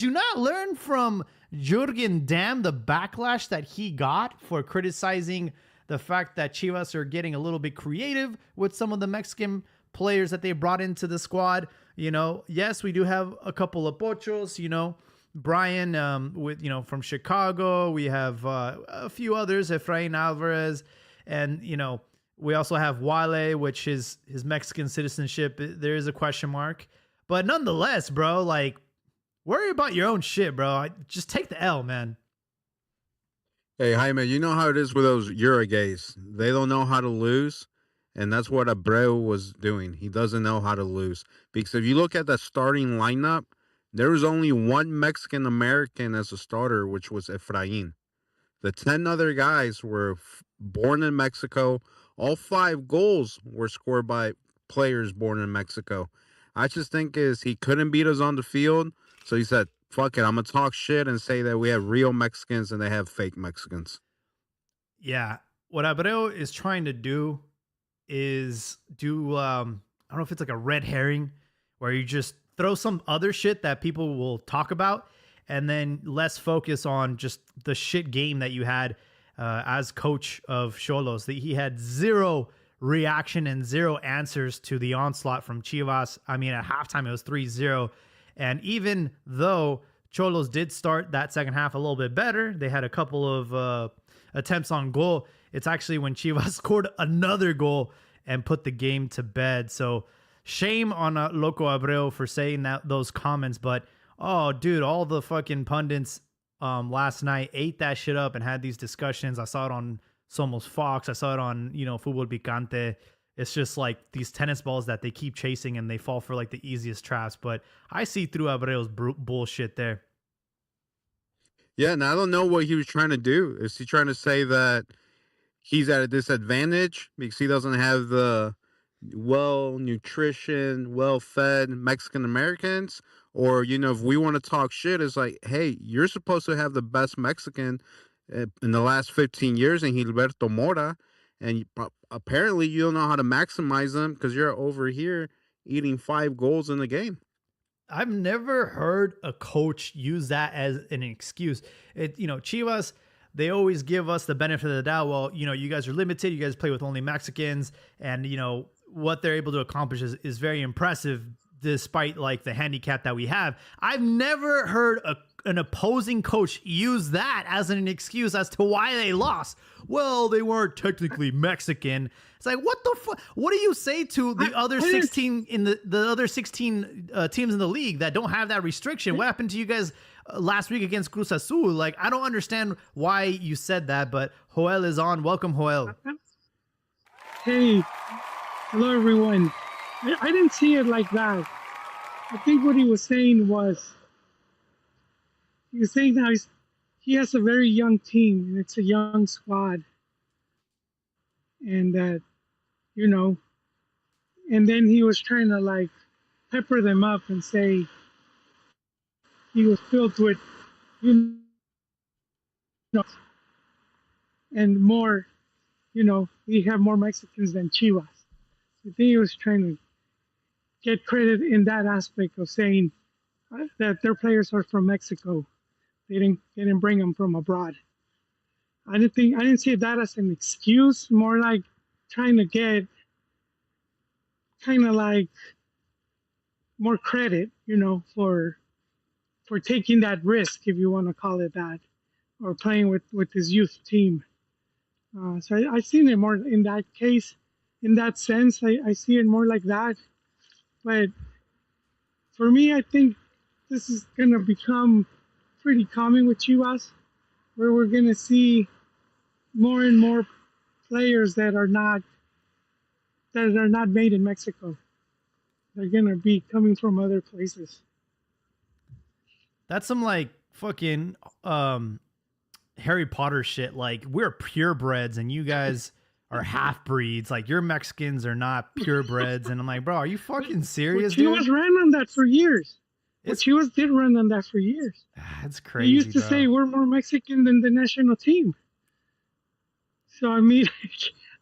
Do not learn from Jurgen Damm the backlash that he got for criticizing the fact that Chivas are getting a little bit creative with some of the Mexican players that they brought into the squad. Yes, we do have a couple of pochos, Brian with from Chicago. We have a few others, Efrain Alvarez, and we also have Wale, which is his Mexican citizenship. There is a question mark, but nonetheless, bro, like, worry about your own shit, bro. Just take the L, man. Hey, Jaime, you know how it is with those Eurogays. They don't know how to lose, and that's what Abreu was doing. He doesn't know how to lose. Because if you look at the starting lineup, there was only one Mexican American as a starter, which was Efrain. The 10 other guys were born in Mexico. All 5 goals were scored by players born in Mexico. I just think he couldn't beat us on the field, so he said, fuck it, I'm going to talk shit and say that we have real Mexicans and they have fake Mexicans. Yeah. What Abreu is trying to do is do, I don't know if it's like a red herring where you just throw some other shit that people will talk about and then less focus on just the shit game that you had as coach of Xolos. He had zero reaction and zero answers to the onslaught from Chivas. I mean, at halftime, it was 3-0. And even though Xolos did start that second half a little bit better, they had a couple of attempts on goal. It's actually when Chivas scored another goal and put the game to bed. So shame on Loco Abreu for saying those comments. But, oh, dude, all the fucking pundits last night ate that shit up and had these discussions. I saw it on Somos Fox. I saw it on, Fútbol Picante. It's just like these tennis balls that they keep chasing and they fall for like the easiest traps. But I see through Abreu's bullshit there. Yeah, and I don't know what he was trying to do. Is he trying to say that he's at a disadvantage because he doesn't have the nutrition, well-fed Mexican Americans? Or, if we want to talk shit, it's like, hey, you're supposed to have the best Mexican in the last 15 years in Gilberto Mora, and apparently you don't know how to maximize them because you're over here eating 5 goals in the game. I've never heard a coach use that as an excuse. Chivas, they always give us the benefit of the doubt. Well, you guys are limited. You guys play with only Mexicans, and what they're able to accomplish is very impressive, despite like the handicap that we have. I've never heard an opposing coach use that as an excuse as to why they lost. Well, they weren't technically Mexican. It's like, what the fuck? What do you say to the other 16 in the other 16 teams in the league that don't have that restriction? What happened to you guys last week against Cruz Azul? Like, I don't understand why you said that, but Joel is on. Welcome, Joel. Hey, hello everyone. I didn't see it like that. I think what he was saying was, now he has a very young team and it's a young squad, and that and then he was trying to like pepper them up and say he was filled with and more, we have more Mexicans than Chivas. I think he was trying to get credit in that aspect of saying that their players are from Mexico. They didn't bring them from abroad. I didn't see that as an excuse. More like trying to get kind of like more credit, for taking that risk, if you want to call it that, or playing with his youth team. So I seen it more in that case, in that sense. I see it more like that. But for me, I think this is going to become pretty common with Chivas, where we're going to see more and more players that are not made in Mexico. They're going to be coming from other places. That's some like fucking Harry Potter shit. Like, we're purebreds and you guys are half breeds. Like, your Mexicans are not purebreds. And I'm like, bro, are you fucking serious? Chivas ran on that for years. Chivas did run on that for years. That's crazy. They used to say we're more Mexican than the national team. So I mean,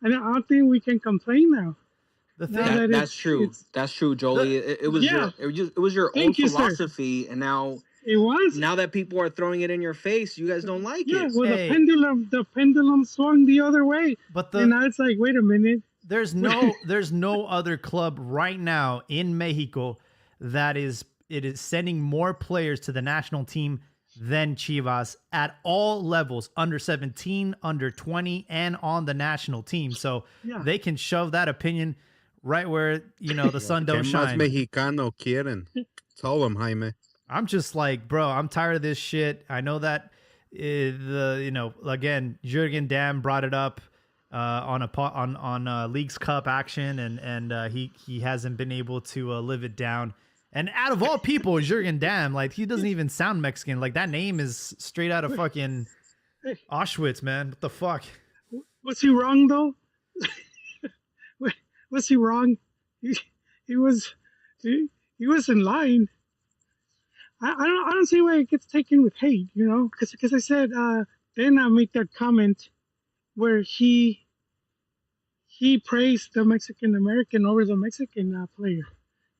I don't think we can complain now. That's true. That's true, Jolie. It was your old philosophy, and now It was. Now that people are throwing it in your face, you guys don't like Yeah, it. well, Hey. the pendulum swung the other way, But and now it's like, wait a minute. there's no other club right now in Mexico that is sending more players to the national team than Chivas at all levels, under 17, under 20, and on the national team. So Yeah. they can shove that opinion right where the sun don't ¿Qué más shine. mexicano quieren? Tell them, Jaime. I'm just like, bro, I'm tired of this shit. I know that again, Jurgen Damm brought it up on Leagues Cup action, and he hasn't been able to live it down. And out of all people, Jurgen Damm, like, he doesn't even sound Mexican. Like, that name is straight out of fucking Auschwitz, man. What the fuck? Was he wrong though? Was he wrong? He was in line. I don't see why it gets taken with hate, because I said then I make that comment where he praised the Mexican American over the Mexican player.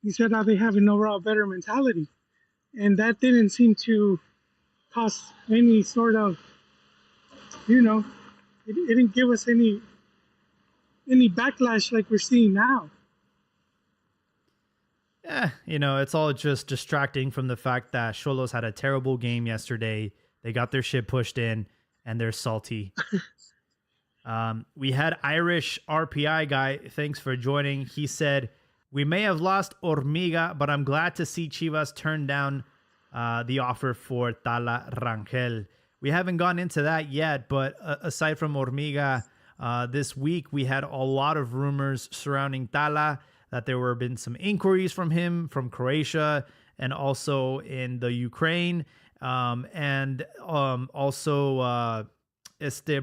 He said how they have an overall better mentality, and that didn't seem to cause any sort of, it didn't give us any backlash like we're seeing now. Yeah, it's all just distracting from the fact that Xolos had a terrible game yesterday. They got their shit pushed in, and they're salty. We had Irish RPI guy. Thanks for joining. He said, "We may have lost Hormiga, but I'm glad to see Chivas turn down the offer for Tala Rangel." We haven't gone into that yet, but aside from Hormiga, this week we had a lot of rumors surrounding Tala, that there were been some inquiries from him from Croatia and also in the Ukraine. And also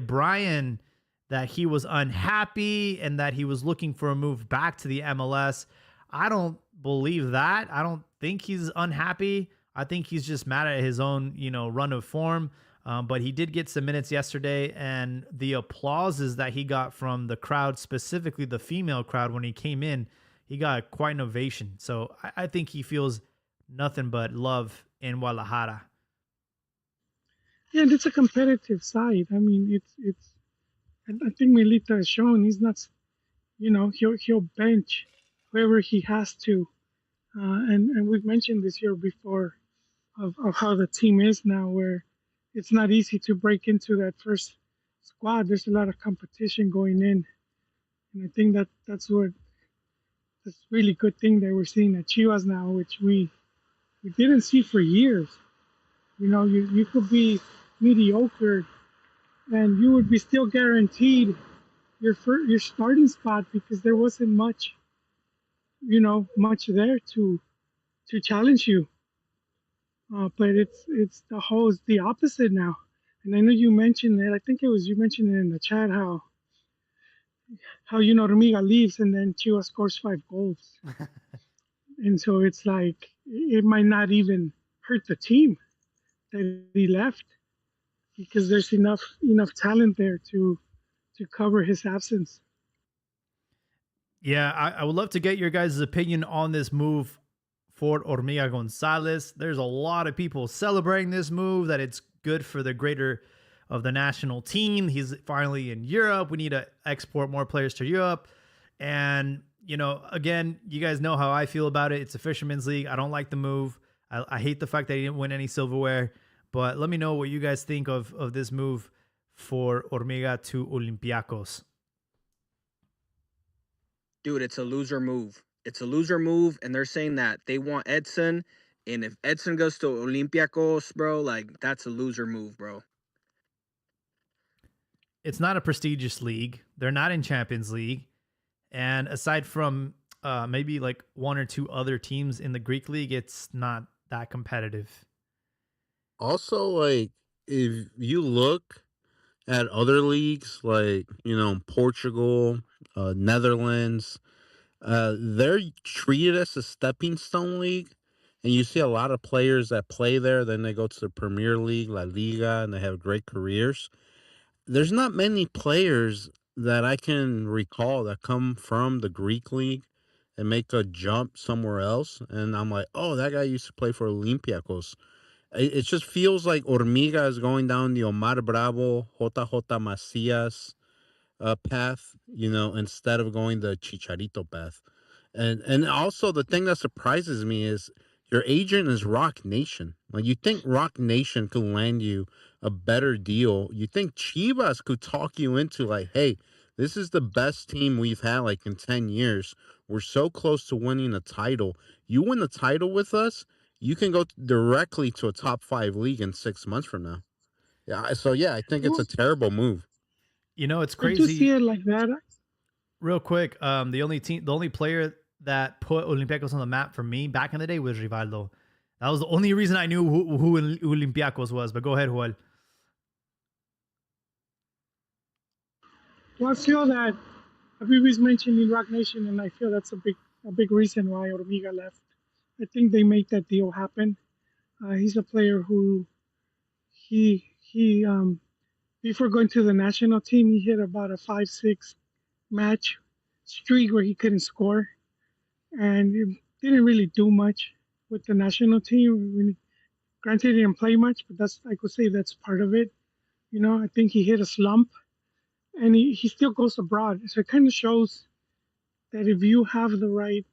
Brian, that he was unhappy and that he was looking for a move back to the MLS. I don't believe that. I don't think he's unhappy. I think he's just mad at his own, run of form. But he did get some minutes yesterday, and the applauses that he got from the crowd, specifically the female crowd, when he came in, he got quite an ovation. So I think he feels nothing but love in Guadalajara. Yeah, and it's a competitive side. I mean, it's. I think Milita has shown he's not. He'll bench whoever he has to, and we've mentioned this year before, of how the team is now, where it's not easy to break into that first squad. There's a lot of competition going in, and I think that's really good thing that we're seeing at Chivas now, which we didn't see for years. You could be mediocre, and you would be still guaranteed your starting spot because there wasn't much there to challenge you. But it's the opposite now. And I know you mentioned it. I think it was you mentioned it in the chat how Hormiga leaves and then Chivas scores 5 goals. And so it's like it might not even hurt the team that he left because there's enough talent there to cover his absence. Yeah, I would love to get your guys' opinion on this move for Hormiga Gonzalez. There's a lot of people celebrating this move, that it's good for the greater of the national team. He's finally in Europe. We need to export more players to Europe. And, again, you guys know how I feel about it. It's a fisherman's league. I don't like the move. I hate the fact that he didn't win any silverware. But let me know what you guys think of this move for Hormiga to Olympiacos. Dude, it's a loser move. It's a loser move, and they're saying that they want Edson, and if Edson goes to Olympiacos, bro, like, that's a loser move, bro. It's not a prestigious league. They're not in Champions League. And aside from maybe like one or two other teams in the Greek league, it's not that competitive. Also, like, if you look at other leagues, like, Portugal, Netherlands, they're treated as a stepping stone league. And you see a lot of players that play there, then they go to the Premier League, La Liga, and they have great careers. There's not many players that I can recall that come from the Greek league and make a jump somewhere else. And I'm like, oh, that guy used to play for Olympiacos. It just feels like Hormiga is going down the Omar Bravo, JJ Macias path, instead of going the Chicharito path. And also the thing that surprises me is your agent is Rock Nation. Like you think Rock Nation could land you a better deal. You think Chivas could talk you into like, hey, this is the best team we've had like in 10 years. We're so close to winning a title. You win the title with us, you can go directly to a top 5 league in 6 months from now. Yeah, so yeah, I think it's Well, a terrible move. It's I do see crazy. it like that. Real quick, the only player that put Olympiacos on the map for me back in the day was Rivaldo. That was the only reason I knew who Olympiacos was. But go ahead, Joel. Well, I feel that Abibi's mentioning Rock Nation, and I feel that's a big reason why Hormiga left. I think they made that deal happen. He's a player who he before going to the national team, he hit about a 5-6 match streak where he couldn't score, and he didn't really do much with the national team. Granted, he didn't play much, but that's I could say that's part of it. I think he hit a slump, and he still goes abroad. So it kind of shows that if you have the right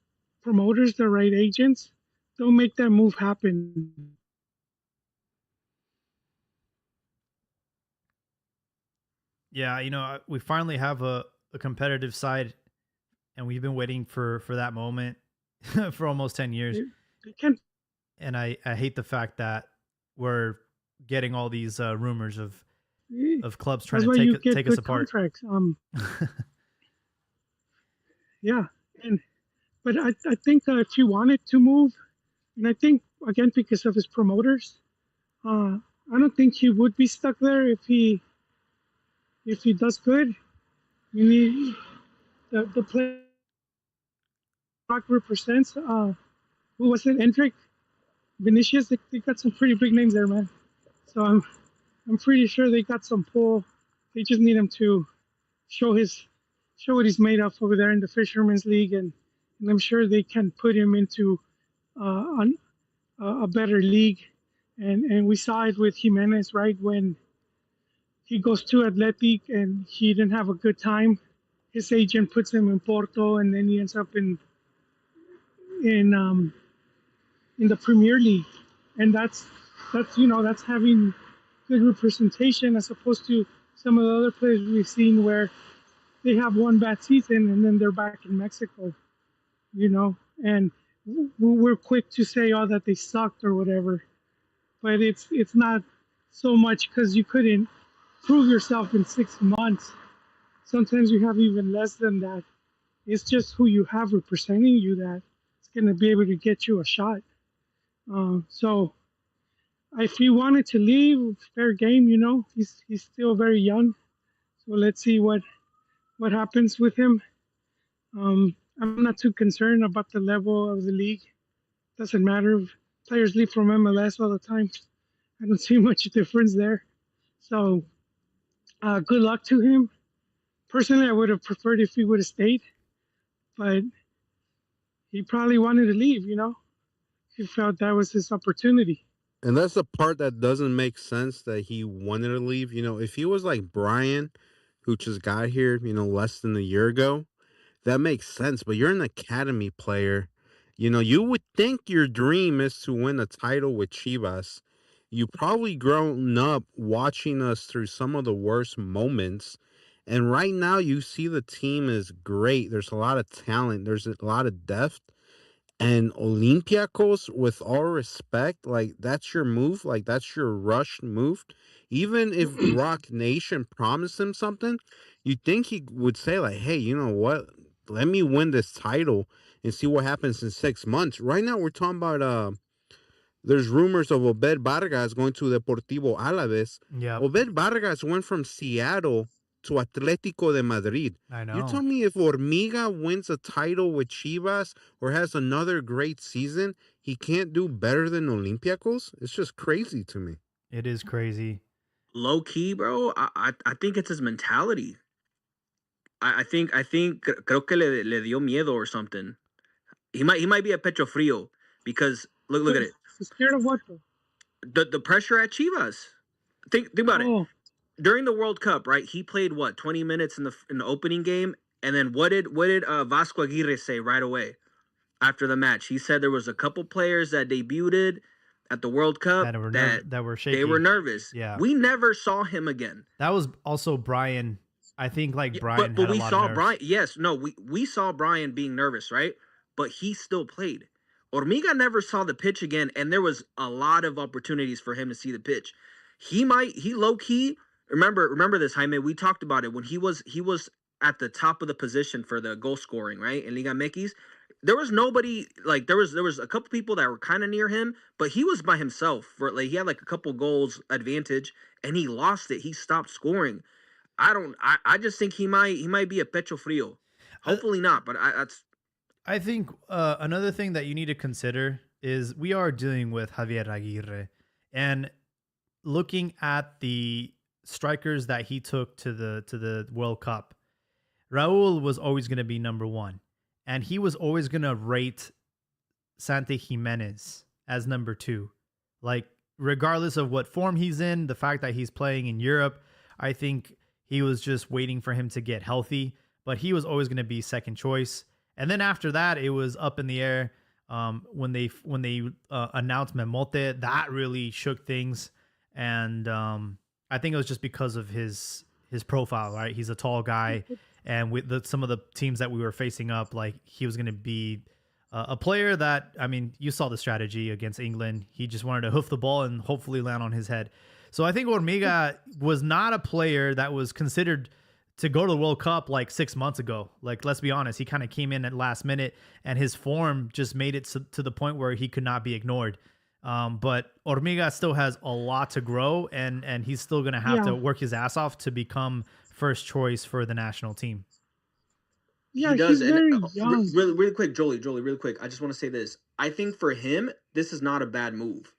promoters, the right agents, they'll make that move happen. Yeah, we finally have a competitive side, and we've been waiting for that moment for almost 10 years. They can't. And I hate the fact that we're getting all these rumors of clubs trying That's to why you get take us good apart. contracts. Yeah, but I think if he wanted to move, and I think again because of his promoters, I don't think he would be stuck there if he does good. You need the player Rock represents. Who was it? Hendrick, Vinicius. They got some pretty big names there, man. So I'm pretty sure they got some pull. They just need him to show what he's made of over there in the Fisherman's League, and I'm sure they can put him into a better league. And we saw it with Jimenez, right? When he goes to Athletic and he didn't have a good time, his agent puts him in Porto, and then he ends up in in the Premier League, and that's having good representation as opposed to some of the other players we've seen where they have one bad season and then they're back in Mexico, and we're quick to say that they sucked or whatever, but it's not so much because you couldn't prove yourself in 6 months. Sometimes you have even less than that. It's just who you have representing you that it's going to be able to get you a shot. So if he wanted to leave, fair game. He's still very young. So let's see what happens with him. I'm not too concerned about the level of the league. Doesn't matter if players leave from MLS all the time. I don't see much difference there. So good luck to him. Personally, I would have preferred if he would have stayed, but he probably wanted to leave. He felt that was his opportunity. And that's the part that doesn't make sense that he wanted to leave. If he was like Brian, who just got here, less than a year ago, that makes sense. But you're an academy player. You would think your dream is to win a title with Chivas. You probably grown up watching us through some of the worst moments. And right now you see the team is great. There's a lot of talent. There's a lot of depth. And Olympiacos, with all respect, like that's your move, like that's your rushed move. Even if Rock Nation promised him something, you think he would say, like, hey, you know what? Let me win this title and see what happens in 6 months. Right now, we're talking about there's rumors of Obed Vargas going to Deportivo Alaves. Yeah, Obed Vargas went from Seattle to Atletico de Madrid. I You know. tell me if Hormiga wins a title with Chivas or has another great season, he can't do better than Olympiacos? It's just crazy to me. It is crazy. Low key, bro. I think it's his mentality. Creo que le dio miedo or something. He might be a pecho frío because look at it. He's scared of what though? the pressure at Chivas. Think about it. Oh, During the World Cup, right? He played what 20 minutes in the opening game, and then what did Vasco Aguirre say right away after the match? He said there was a couple players that debuted at the World Cup that were that that were shaky. they were nervous. Yeah, we never saw him again. that was also Brian. I think like Yeah, Brian but had a we lot saw of nerves. Brian. Yes, no, we saw Brian being nervous, right? But he still played. Hormiga never saw the pitch again, and there was a lot of opportunities for him to see the pitch. He low key. Remember this, Jaime. We talked about it when he was at the top of the position for the goal scoring, right? In Liga MX. There was nobody like there was a couple people that were kind of near him, but he was by himself. For like he had like a couple goals advantage, and he lost it. He stopped scoring. I just think he might be a pecho frio. Hopefully not, but I think another thing that you need to consider is we are dealing with Javier Aguirre, and looking at the strikers that he took to the World Cup, Raul was always going to be number one, and he was always going to rate Santi Jimenez as number two. Like, regardless of what form he's in, the fact that he's playing in Europe, I think he was just waiting for him to get healthy, but he was always going to be second choice. And then after that, it was up in the air. When they announced Memote, that really shook things. And I think it was just because of his profile, right? He's a tall guy, and with some of the teams that we were facing up, like he was going to be a player that, I mean, you saw the strategy against England. He just wanted to hoof the ball and hopefully land on his head. So I think Hormiga was not a player that was considered to go to the World Cup like 6 months ago. Like, let's be honest, he kind of came in at last minute, and his form just made it to the point where he could not be ignored. But Hormiga still has a lot to grow, and he's still going to have to work his ass off to become first choice for the national team. Yeah, he does. he's very young. Really quick, Jolie, really quick. I just want to say this. I think for him, this is not a bad move,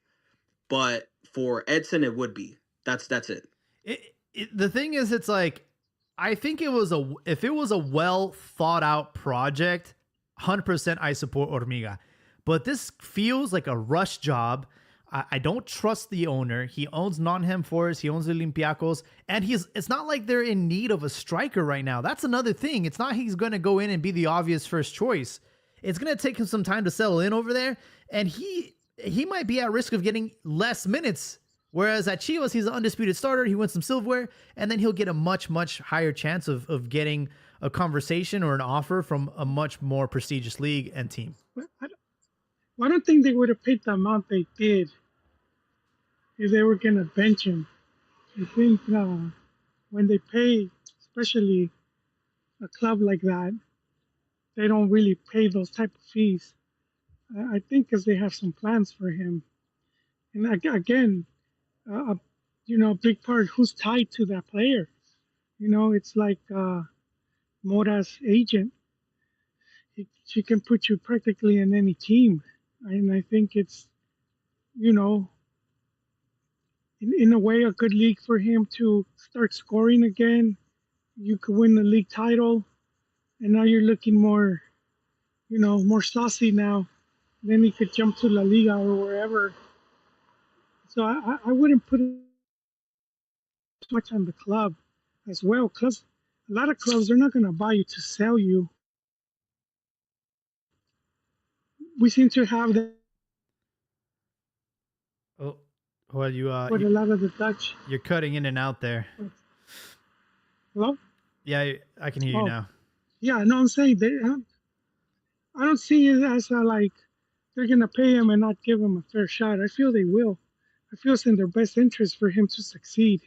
but for Edson, it would be. That's it. The thing is, it's like, I think if it was a well thought out project, 100% I support Hormiga. But this feels like a rush job. I don't trust the owner. He owns Nottingham Forest. He owns Olympiacos. And it's not like they're in need of a striker right now. That's another thing. It's not he's going to go in and be the obvious first choice. It's going to take him some time to settle in over there. And he might be at risk of getting less minutes. Whereas at Chivas, he's an undisputed starter. He wins some silverware. And then he'll get a much, much higher chance of getting a conversation or an offer from a much more prestigious league and team. I don't think they would have paid the amount they did if they were going to bench him. I think when they pay, especially a club like that, they don't really pay those type of fees. I think because they have some plans for him. And again, a big part who's tied to that player. It's like Mora's agent. She can put you practically in any team. And I think it's, in a way, a good league for him to start scoring again. You could win the league title, and now you're looking more, more saucy now. Then he could jump to La Liga or wherever. So I wouldn't put too much on the club as well, because a lot of clubs, they're not going to buy you to sell you. We seem to have that. Oh, well, With a lot of the Dutch. You're cutting in and out there. Hello? Yeah, I can hear you now. Yeah, no, I'm saying I don't see it as like they're gonna pay him and not give him a fair shot. I feel they will. I feel it's in their best interest for him to succeed.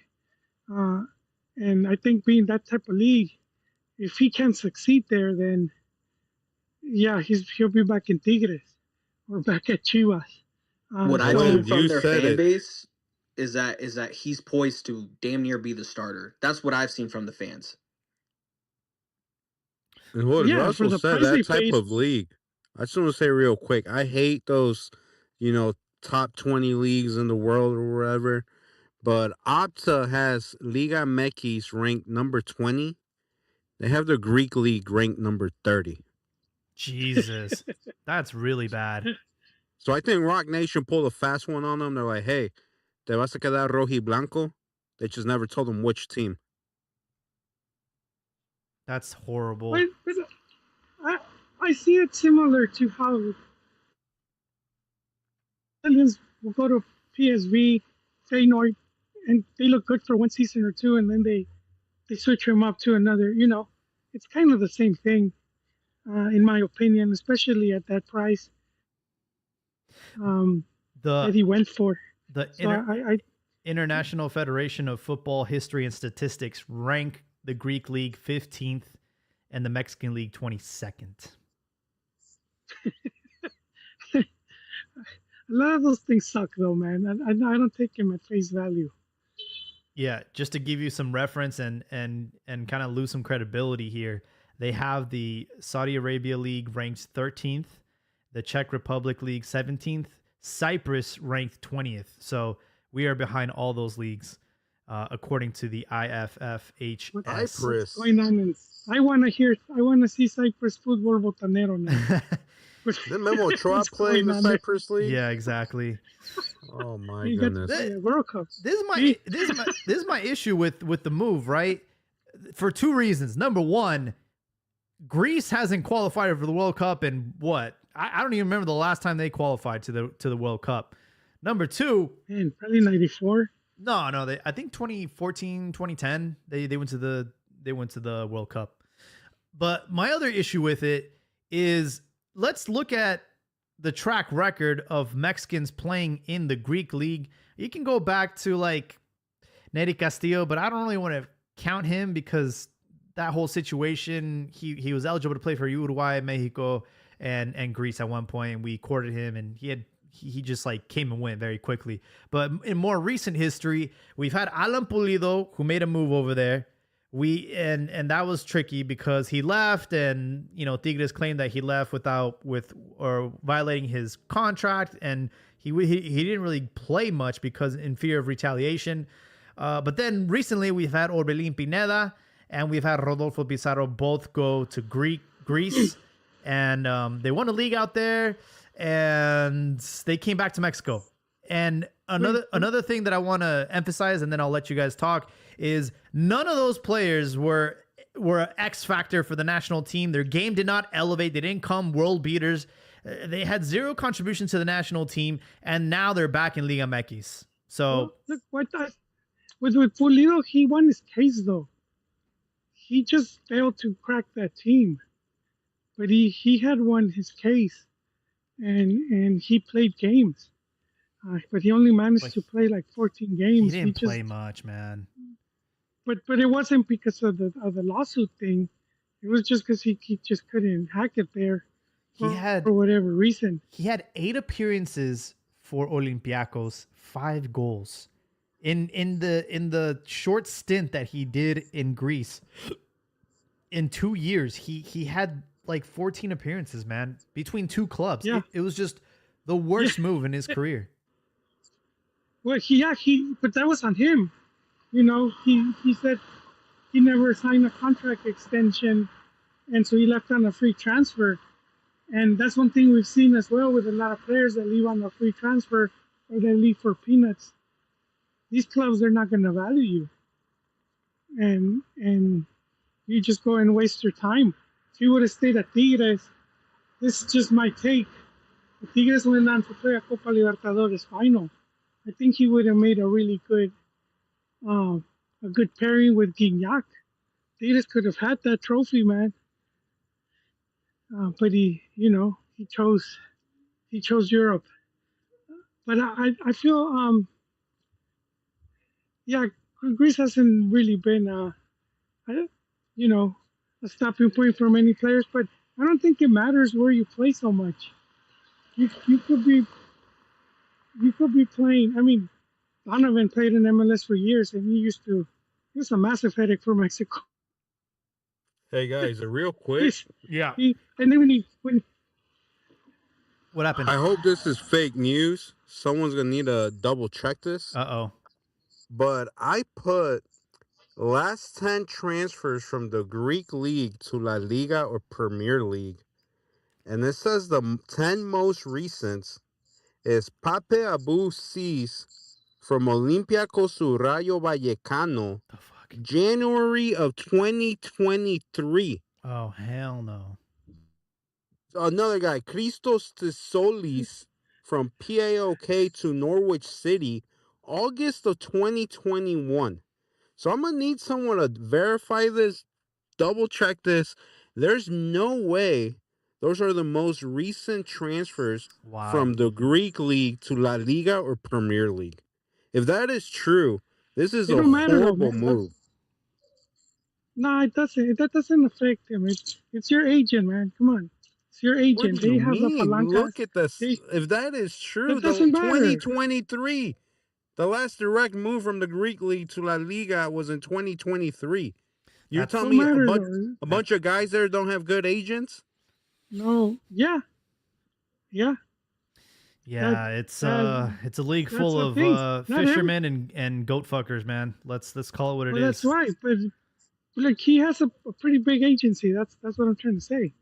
And I think being that type of league, if he can't succeed there, then yeah, he'll be back in Tigres or back at Chivas. What I've seen from their fan base is that he's poised to damn near be the starter. That's what I've seen from the fans. And what Russell said, that type of league. I just want to say real quick, I hate those, top 20 leagues in the world or wherever. But Opta has Liga MX ranked number 20. They have the Greek league ranked number 30. Jesus, that's really bad. So I think Rock Nation pulled a fast one on them. They're like, hey, Te vas a quedar rojo y blanco. They just never told him which team. That's horrible. But I see it similar to how Italians will go to PSV, Feyenoord, and they look good for one season or two, and then they switch them up to another. You know, it's kind of the same thing, in my opinion, especially at that price that he The went for. the So I International Federation of Football History and Statistics rank the Greek League 15th and the Mexican League 22nd. a lot of those things suck, though, man. I don't take him at face value. Yeah, just to give you some reference and kind of lose some credibility here, they have the Saudi Arabia League ranked 13th, the Czech Republic League 17th, Cyprus ranked 20th. So we are behind all those leagues, according to the IFFHS. What's Cyprus. going on? And I want to see Cyprus football botanero now. Didn't Memo Ochoa What's play in the going on there? Cyprus League? Yeah, exactly. Oh my You got goodness. the World Cup. This is my issue with the move, right? For two reasons. Number one, Greece hasn't qualified for the World Cup in what? I don't even remember the last time they qualified to the World Cup. Number two, Man, probably 94. no, I think 2014, 2010, they went to the World Cup. But my other issue with it is, let's look at the track record of Mexicans playing in the Greek league. You can go back to like Neri Castillo, but I don't really want to count him because that whole situation, he was eligible to play for Uruguay, Mexico, and Greece at one point, and we courted him, and he just like came and went very quickly. But in more recent history, we've had Alan Pulido, who made a move over there. And that was tricky because he left, and Tigres claimed that he left or violating his contract, and he didn't really play much because in fear of retaliation. But then recently we've had Orbelin Pineda and we've had Rodolfo Pizarro both go to Greece, and they won a league out there, and they came back to Mexico. And another thing that I want to emphasize, and then I'll let you guys talk, is none of those players were an X factor for the national team. Their game did not elevate. They didn't come world beaters. They had zero contribution to the national team, and now they're back in Liga MX. So Look with Pulido, he won his case though. He just failed to crack that team, but he had won his case, and he played games. But he only managed to play like 14 games. he didn't play much, man. But it wasn't because of the lawsuit thing. It was just because he just couldn't hack it there. For whatever reason. He had 8 appearances for Olympiacos, 5 goals. In the short stint that he did in Greece, in 2 years, he had like 14 appearances, man, between 2 clubs. Yeah. It was just the worst move in his career. Well, but that was on him. He said he never signed a contract extension, and so he left on a free transfer. And that's one thing we've seen as well with a lot of players that leave on a free transfer or they leave for peanuts. These clubs, they're not going to value you, and you just go and waste your time. If you would have stayed at Tigres, this is just my take. If Tigres went on to play a Copa Libertadores final, I think he would have made a really good pairing with Gignac. Tigres could have had that trophy, man. But he chose Europe. But I feel Greece hasn't really been a stopping point for many players. But I don't think it matters where you play so much. You could be playing. I mean, Donovan played in MLS for years, and he was a massive headache for Mexico. Hey guys, real quick. Yeah. And then when What happened? I hope this is fake news. Someone's gonna need to double check this. Uh-oh. But I put last 10 transfers from the Greek league to La Liga or Premier League, and it says the 10 most recent is Pape Abu Cis from Olympiacos to Rayo Vallecano, The fuck? January of 2023. Oh, hell no. Another guy, Christos Solis, from PAOK to Norwich City, August of 2021. So I'm going to need someone to verify this, double check this. There's no way those are the most recent transfers Wow. from the Greek league to La Liga or Premier League. If that is true, this is It a don't matter though, horrible man. move. No, it doesn't. That doesn't affect him. It's your agent, man. Come on, it's your What agent. do you They have the mean? palanca. Look at this. They, If that is true, it the doesn't matter. 2023, the last direct move from the Greek league to La Liga was in 2023. You're That's telling Don't me matter though. a bunch of guys there don't have good agents? No, yeah. Yeah, it's a league full the of thing. Not fishermen and goat fuckers, man. Let's call it what it Well, is. that's right, but like he has a pretty big agency. That's what I'm trying to say.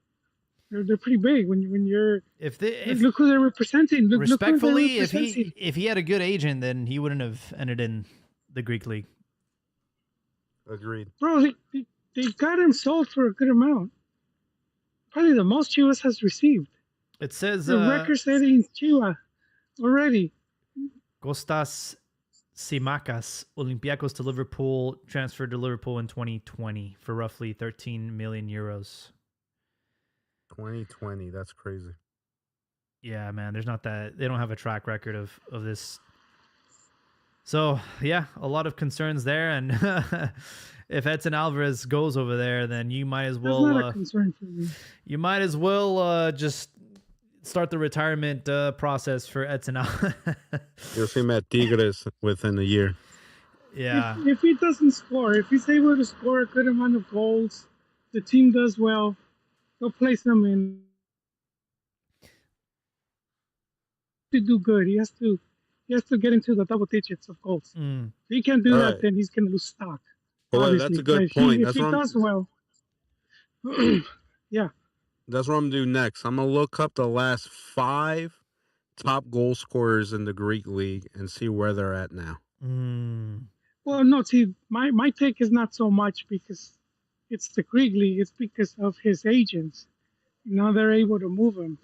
They're pretty big when you're. If Look who they're representing. Look who they're respectfully, representing. if he had a good agent, then he wouldn't have ended in the Greek league. Agreed. Bro, they got him sold for a good amount. Probably the most Chivas has received. It says The record-setting Chivas already. Kostas Simakas, Olympiacos to Liverpool, transferred to Liverpool in 2020 for roughly 13 million euros. 2020, that's crazy. Yeah, man, there's not that. They don't have a track record of this. So, yeah, a lot of concerns there. And if Edson Alvarez goes over there, then you might as well. That's not a concern for me. You might as well just start the retirement process for Edson Alvarez. You'll see him at Tigres within a year. Yeah. If he doesn't score, if he's able to score a good amount of goals, the team does well, they'll place him in. To do good, he has to get into the double digits of goals. If he can't do that, then he's going to lose stock. Well, that's a good point. If he does well, yeah. That's what I'm going to do next. I'm going to look up the last 5 top goal scorers in the Greek league and see where they're at now. Well, no, see, my take is not so much because it's the Greek league. It's because of his agents. Now they're able to move him,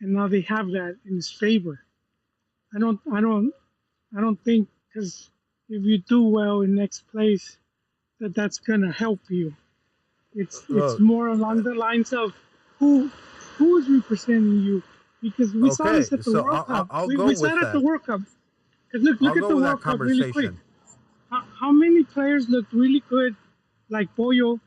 and now they have that in his favor. I don't think because if you do well in next place, that's gonna help you. It's more along the lines of who is representing you, because we saw this at the World Cup. We saw it at the World Cup. Because look at the World Cup really quick. How many players looked really good, like Boyo,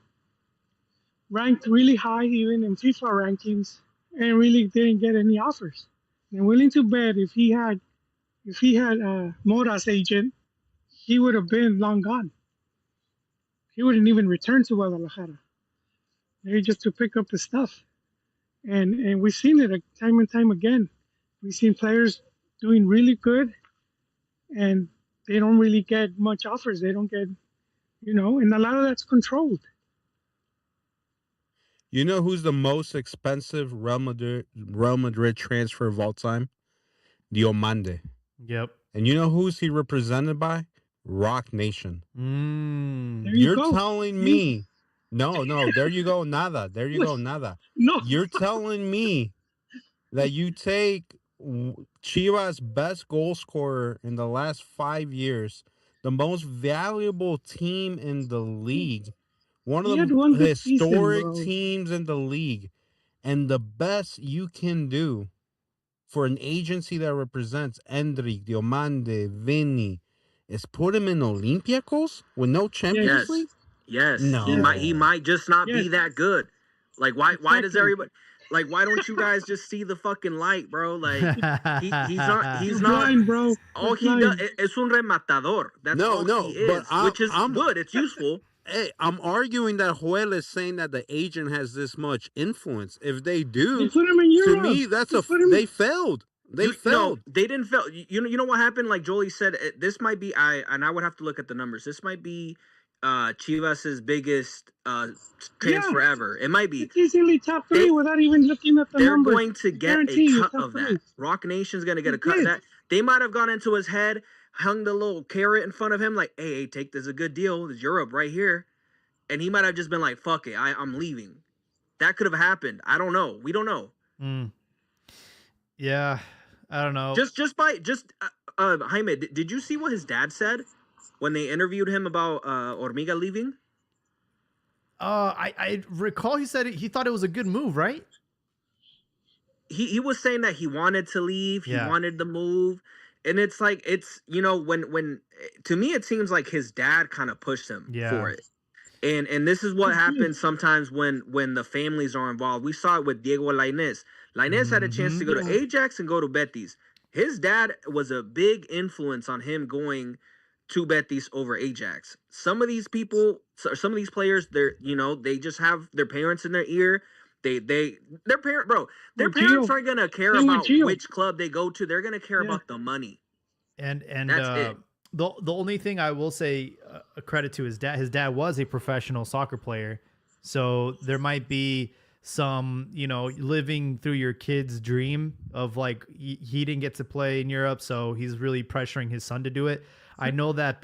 ranked really high even in FIFA rankings, and really didn't get any offers? I'm willing to bet if he had Mora's agent, he would have been long gone. He wouldn't even return to Guadalajara. Maybe just to pick up the stuff. And we've seen it time and time again. We've seen players doing really good, and they don't really get much offers. They don't get, and a lot of that's controlled. You know who's the most expensive Real Madrid transfer of all time? Diomande. Yep. And you know who's he represented by? Rock Nation. You're telling me. No, there you go, nada. There you go, nada. No. You're telling me that you take Chivas' best goal scorer in the last 5 years, the most valuable team in the league, one of the historic teams in the league, and the best you can do for an agency that represents Endrick, Diomande, Vinny, is put him in Olympiacos with no Champions League? Yes. No. He might just not be that good. Like why does everybody, like, why don't you guys just see the fucking light, bro? Like he's not blind, bro. All he does is un rematador. That's all he is, which is good. It's useful. Hey, I'm arguing that Joel is saying that the agent has this much influence. If they do, they put him in Europe. To me, they failed. They failed. No, they didn't fail. You know what happened? Like Jolie said, this might be I would have to look at the numbers. This might be Chivas' biggest transfer ever. It might be. It's easily top 3 without even looking at the numbers. They're going to get a cut of that. Rock Nation's going to get a cut of that. They might have gone into his head, hung the little carrot in front of him, like, hey, take this, is a good deal. It's Europe right here. And he might have just been like, fuck it, I'm leaving. That could have happened. I don't know. We don't know. Mm. Yeah, I don't know. Jaime, did you see what his dad said when they interviewed him about Hormiga leaving? I recall he said he thought it was a good move, right? He was saying that he wanted to leave, he Yeah. wanted the move, and it's like, it's, you know, when to me it seems like his dad kind of pushed him for it. And this is what happens sometimes when the families are involved. We saw it with Diego Lainez. Lainez had a chance to go to Ajax and go to Betis. His dad was a big influence on him going to Betis over Ajax. Some of these people, some of these players, they just have their parents in their ear. Their parents aren't gonna care about which club they go to. They're gonna care about the money. And that's it. The only thing I will say a credit to his dad was a professional soccer player. So there might be some, living through your kid's dream of like, he didn't get to play in Europe. So he's really pressuring his son to do it. I know that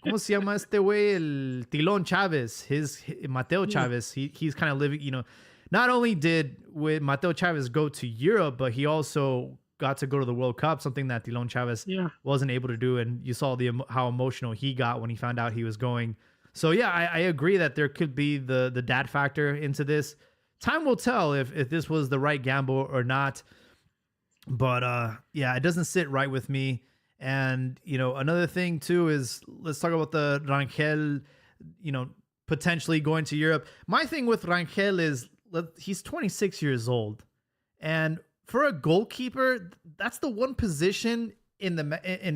¿cómo se llama este güey? El Tilón Chávez, Mateo Chávez. He's kind of living, not only did Mateo Chávez go to Europe, but he also got to go to the World Cup, something that Tilón Chávez wasn't able to do. And you saw how emotional he got when he found out he was going. So yeah, I agree that there could be the dad factor into this. Time will tell if this was the right gamble or not. But yeah, it doesn't sit right with me. And another thing too is, let's talk about the Rangel, potentially going to Europe. My thing with Rangel is he's 26 years old, and for a goalkeeper, that's the one position in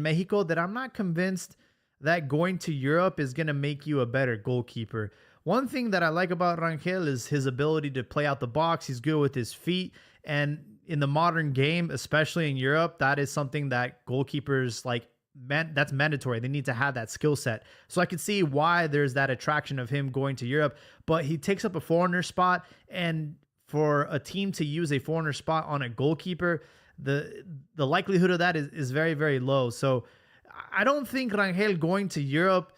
Mexico that I'm not convinced that going to Europe is going to make you a better goalkeeper. One thing that I like about Rangel is his ability to play out the box. He's good with his feet. And in the modern game, especially in Europe, that is something that goalkeepers that's mandatory. They need to have that skill set. So I can see why there's that attraction of him going to Europe, but he takes up a foreigner spot. And for a team to use a foreigner spot on a goalkeeper, the likelihood of that is very, very low. So I don't think Rangel going to Europe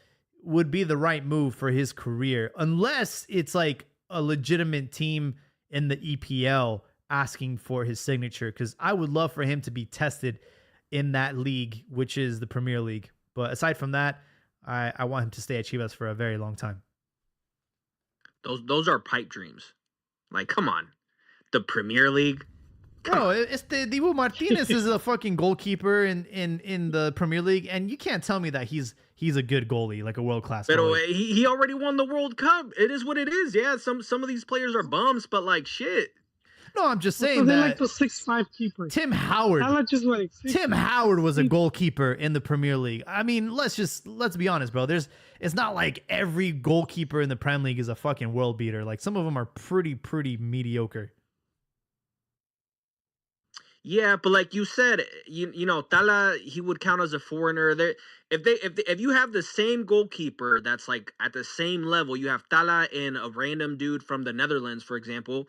would be the right move for his career, unless it's like a legitimate team in the EPL asking for his signature, because I would love for him to be tested in that league, which is the Premier League. But aside from that, I want him to stay at Chivas for a very long time. Those are pipe dreams. Like, come on. The Premier League? Bro, Dibu Martinez is a fucking goalkeeper in the Premier League, and you can't tell me that he's a good goalie, like a world-class goalie. But he already won the World Cup. It is what it is. Yeah, some of these players are bums, but like, shit. No, I'm just saying that. Like the 6'5" keepers. Tim Howard. Tim Howard was a goalkeeper in the Premier League. I mean, let's be honest, bro. It's not like every goalkeeper in the Premier League is a fucking world beater. Like, some of them are pretty mediocre. Yeah, but like you said, Tala, he would count as a foreigner. If you have the same goalkeeper that's like at the same level, you have Tala and a random dude from the Netherlands, for example,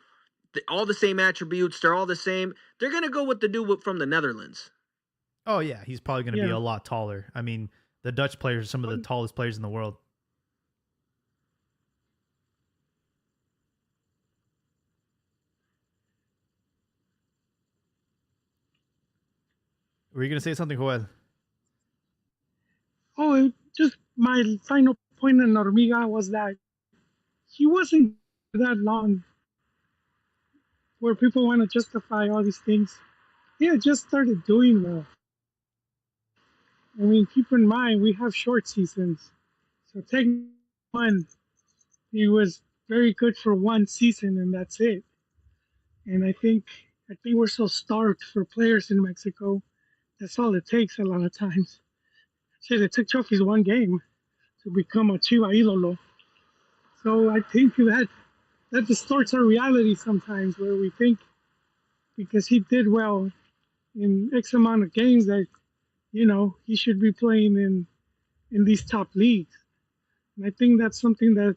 all the same attributes, they're all the same. They're gonna go with the dude from the Netherlands. Oh yeah, he's probably gonna be a lot taller. I mean, the Dutch players are some of the tallest players in the world. Were you going to say something, Joel? Oh, just my final point on Hormiga was that he wasn't that long where people want to justify all these things. He had just started doing well. I mean, keep in mind, we have short seasons. So take one, he was very good for one season, and that's it. And I think we're so starved for players in Mexico. That's all it takes a lot of times. Shit, it took trophies one game to become a Chiva ídolo. So I think that distorts our reality sometimes, where we think because he did well in X amount of games that, he should be playing in these top leagues. And I think that's something that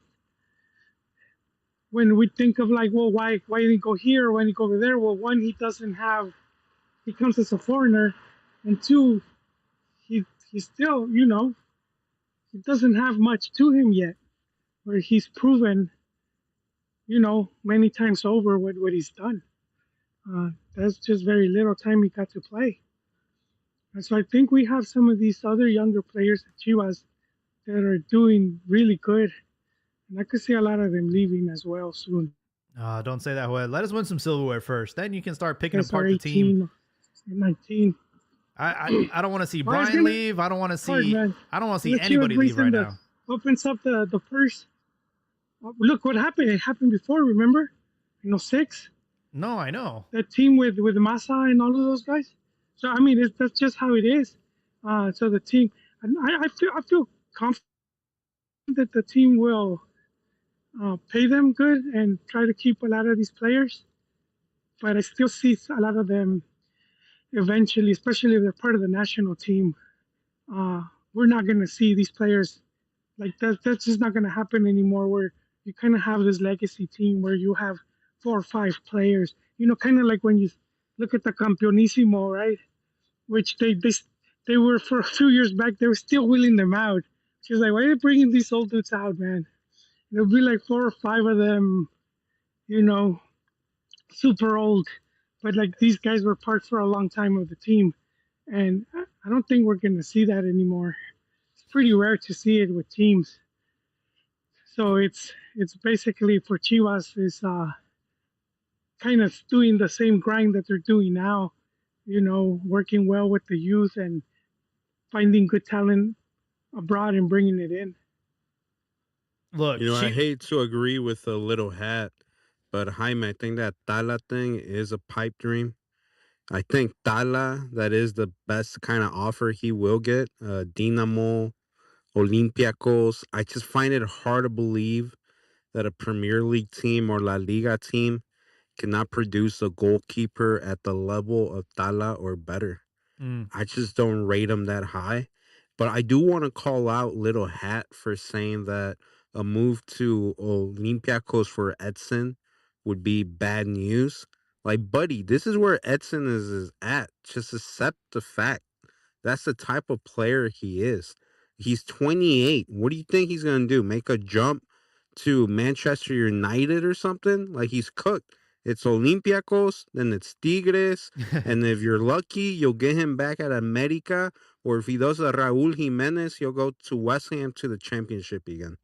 when we think of like, well, why didn't he go here? Why didn't he go over there? Well, one, he comes as a foreigner. and two, he's still, he doesn't have much to him yet, where he's proven, many times over what he's done. That's just very little time he got to play. And so I think we have some of these other younger players at Chivas that are doing really good. And I could see a lot of them leaving as well soon. Don't say that, Joel. Let us win some silverware first. Then you can start picking Guys are apart the team. 18, 19. I don't want to see Well, it's Brian gonna- leave. I don't want to Hard, see. man. I don't want to see Let's anybody brings leave right in now. Opens up the purse. Look what happened. It happened before, remember? 6. No, I know. That team with Massa and all of those guys. So I mean, that's just how it is. So the team, and I feel confident that the team will pay them good and try to keep a lot of these players. But I still see a lot of them eventually, especially if they're part of the national team. We're not going to see these players like that. That's just not going to happen anymore. Where you kind of have this legacy team where you have 4 or 5 players. Kind of like when you look at the Campeonísimo, right? Which they were for a few years back. They were still wheeling them out. She's like, why are you bringing these old dudes out, man? There'll be like 4 or 5 of them, super old. But like these guys were part for a long time of the team. And I don't think we're going to see that anymore. It's pretty rare to see it with teams. So it's basically for Chivas is kind of doing the same grind that they're doing now, working well with the youth and finding good talent abroad and bringing it in. Look, I hate to agree with a little hat, but Jaime, I think that Tala thing is a pipe dream. I think Tala, that is the best kind of offer he will get. Dinamo, Olympiacos. I just find it hard to believe that a Premier League team or La Liga team cannot produce a goalkeeper at the level of Tala or better. I just don't rate him that high. But I do want to call out Little Hat for saying that a move to Olympiacos for Edson would be bad news. Like, buddy, this is where Edson is at. Just accept the fact. That's the type of player he is. He's 28. What do you think he's going to do? Make a jump to Manchester United or something? Like, he's cooked. It's Olympiacos, then it's Tigres, and if you're lucky, you'll get him back at America, or if he does a Raúl Jimenez, he'll go to West Ham to the championship again.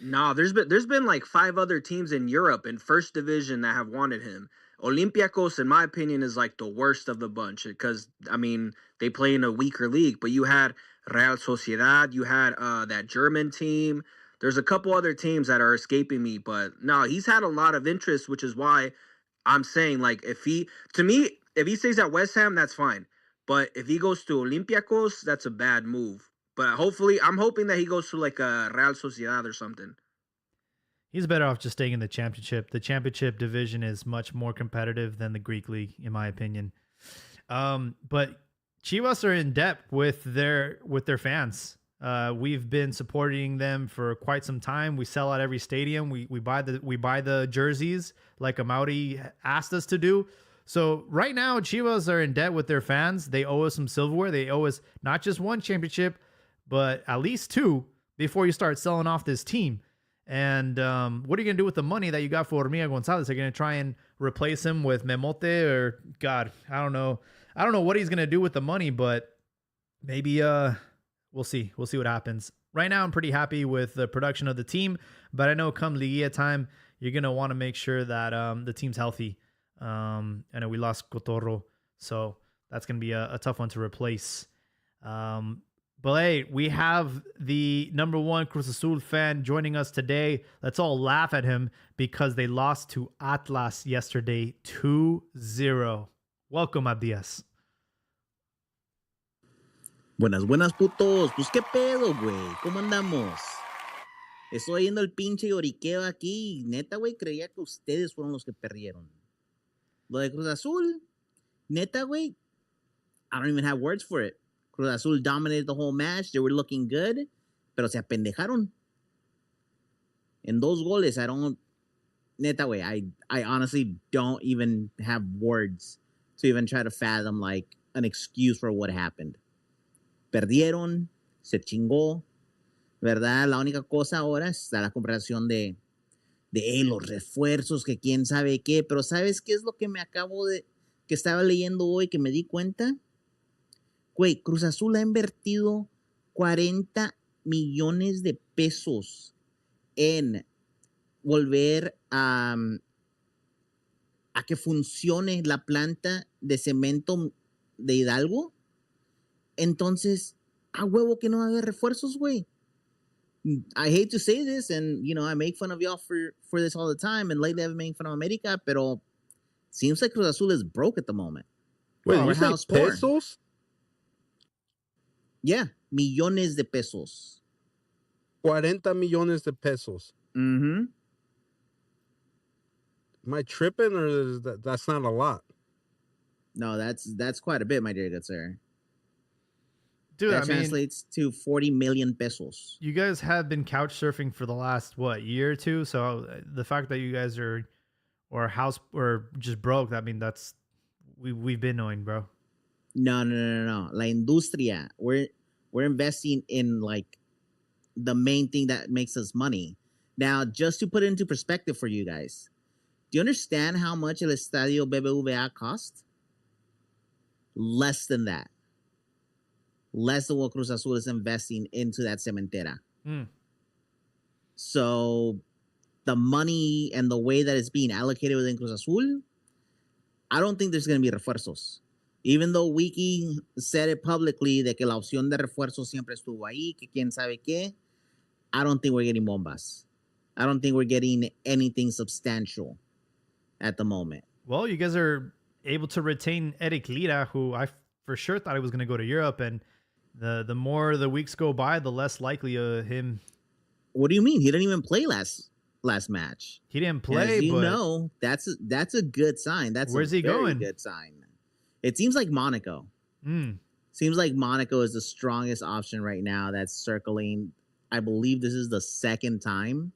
Nah, there's been like 5 other teams in Europe in first division that have wanted him. Olympiacos, in my opinion, is like the worst of the bunch because I mean they play in a weaker league. But you had Real Sociedad, you had that German team. There's a couple other teams that are escaping me, but no, he's had a lot of interest, which is why I'm saying like if he stays at West Ham, that's fine. But if he goes to Olympiacos, that's a bad move. But hopefully, I'm hoping that he goes to like a Real Sociedad or something. He's better off just staying in the championship. The championship division is much more competitive than the Greek league, in my opinion. But Chivas are in debt with their fans. We've been supporting them for quite some time. We sell out every stadium. We buy the jerseys like Amaury asked us to do. So right now, Chivas are in debt with their fans. They owe us some silverware. They owe us not just one championship, but at least 2 before you start selling off this team. And what are you going to do with the money that you got for Hormiga Gonzalez? Are you going to try and replace him with Memote or God? I don't know. I don't know what he's going to do with the money, but maybe we'll see. We'll see what happens. Right now, I'm pretty happy with the production of the team, but I know come Liga time, you're going to want to make sure that the team's healthy. I know we lost Cotorro, so that's going to be a tough one to replace. But hey, we have the number 1 Cruz Azul fan joining us today. Let's all laugh at him because they lost to Atlas yesterday 2-0. Welcome, Abdias. Buenas, putos. Pues qué pedo, güey. ¿Cómo andamos? Estoy yendo el pinche lloriqueo aquí. Neta, güey, creía que ustedes fueron los que perdieron. Lo de Cruz Azul, neta, güey, I don't even have words for it. Cruz Azul dominated the whole match. They were looking good, pero se apendejaron. En 2 goles, neta, güey, I honestly don't even have words to even try to fathom, like, an excuse for what happened. Perdieron, se chingó, ¿verdad? La única cosa ahora está la conversación de los refuerzos, que quién sabe qué, pero ¿sabes qué es lo que que estaba leyendo hoy, que me di cuenta? Güey, Cruz Azul ha invertido 40 millones de pesos en volver a que funcione la planta de cemento de Hidalgo. Entonces, a huevo que no va a haber refuerzos, güey. I hate to say this, and I make fun of y'all for this all the time, and lately I've been making fun of America, pero seems like Cruz Azul is broke at the moment. Wait, Or you say house poor. pesos? Yeah, millones de pesos. 40 millones de pesos. Mm-hmm. Am I tripping, or that's not a lot? No, that's quite a bit, my dear good sir. Dude, that translates to 40 million pesos. You guys have been couch surfing for the last year or two. So the fact that you guys are just broke, I mean, that's we've been knowing, bro. No. La industria. We're investing in like the main thing that makes us money. Now, just to put it into perspective for you guys, do you understand how much El Estadio BBVA cost? Less than that. Less than what Cruz Azul is investing into that cementera. So the money and the way that it's being allocated within Cruz Azul, I don't think there's going to be refuerzos. Even though Wiki said it publicly de que la opción de refuerzos siempre estuvo ahí, que quién sabe qué, I don't think we're getting bombas. I don't think we're getting anything substantial at the moment. Well, you guys are able to retain Eric Lira, who I for sure thought he was going to go to Europe, and the more the weeks go by, the less likely him. What do you mean? He didn't even play last match. He didn't play. As you but know, that's a good sign. Where's he going? Good sign. It seems like Monaco. Seems like Monaco is the strongest option right now. That's circling. I believe this is the second time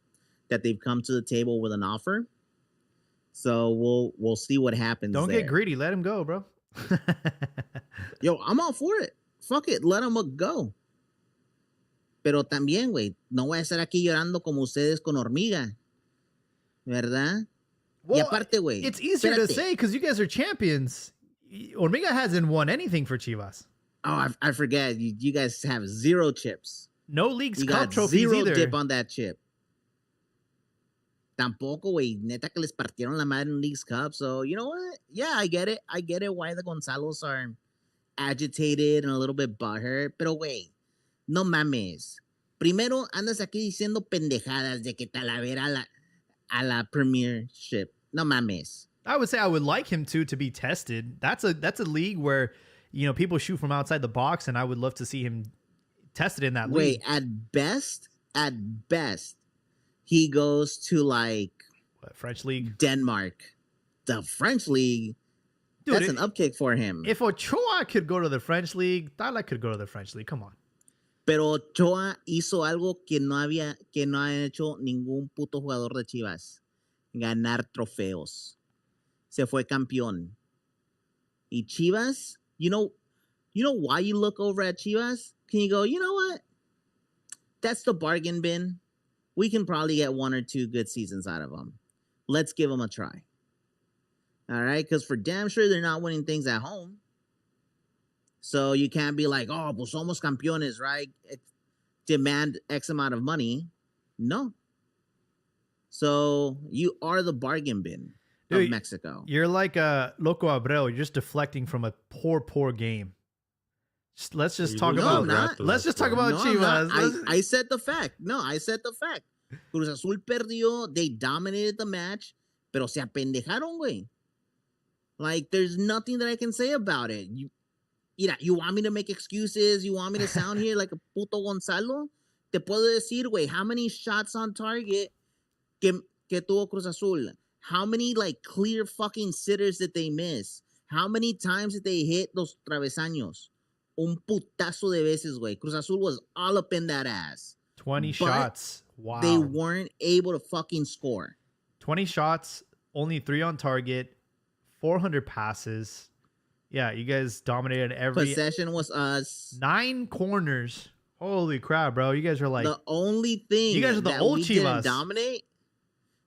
that they've come to the table with an offer. So we'll see what happens. Don't there. get greedy. Let him go, bro. Yo, I'm all for it. Fuck it. Let him go. Pero también, güey, no voy a estar aquí llorando como ustedes con Hormiga. ¿Verdad? Well, y aparte, güey. It's easier to say because you guys are champions. Hormiga hasn't won anything for Chivas. Oh, I forget. You guys have 0 chips. No Leagues Cup got trophies 0 either. dip on that chip. Tampoco, güey. Neta que les partieron la madre en Leagues Cup. So, you know what? Yeah, I get it. I get it why the Gonzalos are agitated and a little bit butthurt. Pero, güey, no mames. Primero, andas aquí diciendo pendejadas de que Talavera a la Premiership. No mames. I would say I would like him to be tested. That's a league where, people shoot from outside the box, and I would love to see him tested in that league. Wait, at best, he goes to like French league, Denmark. The French league, dude, that's an upkick for him. If Ochoa could go to the French league, Tala could go to the French league. Come on. Pero Ochoa hizo algo que no ha hecho ningún puto jugador de Chivas. Ganar trofeos. Se fue campeón. Y Chivas, you know why you look over at Chivas? Can you go, you know what? That's the bargain bin. We can probably get 1 or 2 good seasons out of them. Let's give them a try. All right? Because for damn sure, they're not winning things at home. So you can't be like, oh, pues somos campeones, right? Demand X amount of money. No. So you are the bargain bin of Mexico. You're like Loco Abreu. You're just deflecting from a poor game. Let's just talk about Chivas. I said the fact. No, I said the fact. Cruz Azul perdió. They dominated the match. Pero se apendejaron, güey. Like, there's nothing that I can say about it. You want me to make excuses? You want me to sound here like a puto Gonzalo? Te puedo decir, güey, how many shots on target que tuvo Cruz Azul? How many, like, clear fucking sitters did they miss? How many times did they hit those travesaños? Un putazo de veces, güey. Cruz Azul was all up in that ass. 20 shots. Wow. They weren't able to fucking score. 20 shots, only 3 on target, 400 passes. Yeah, you guys dominated every Possession was us. 9 corners. Holy crap, bro! You guys are like The only thing you guys are the that old we didn't Chivas. dominate,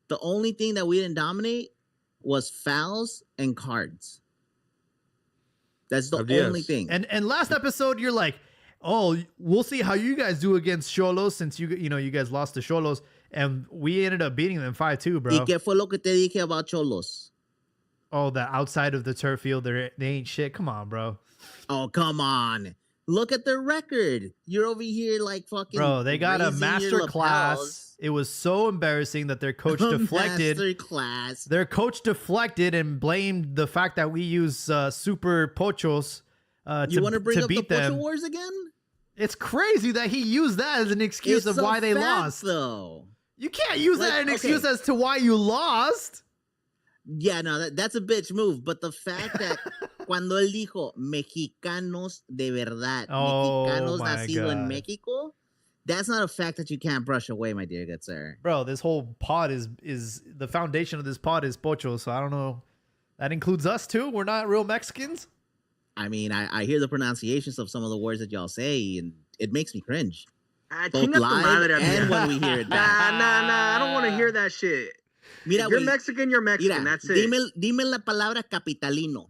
the only thing that we didn't dominate was fouls and cards. That's the Yes. only thing. And last episode, you're like, oh, we'll see how you guys do against Xolos since you know you guys lost to Xolos, and we ended up beating them 5-2, bro. ¿Y qué fue lo que te dije about Cholos? Oh, the outside of the turf field, they ain't shit. Come on, bro. Oh, come on. Look at their record. You're over here like fucking. Bro, they got a raising your master lapels. class. It was so embarrassing that their coach deflected. Master class. Their coach deflected and blamed the fact that we use super pochos You want to bring up the beat Pocho them. Wars again? It's crazy that he used that as an excuse It's of why a they fact, lost. though. You can't use that Like, as an okay. excuse as to why you lost. Yeah, no, that's a bitch move. But the fact that cuando él dijo mexicanos de verdad, Oh, mexicanos my nacido en God. Mexico, that's not a fact that you can't brush away, my dear good sir. Bro, this whole pod is the foundation of this pod is pocho, so I don't know. That includes us too? We're not real Mexicans? I mean, I hear the pronunciations of some of the words that y'all say, and it makes me cringe. Ah, Both chinga tu live madre, and amiga. when we hear it Nah, back. I don't want to hear that shit. Mira, If you're güey, Mexican, you're Mexican. mira, That's it. dime la palabra capitalino.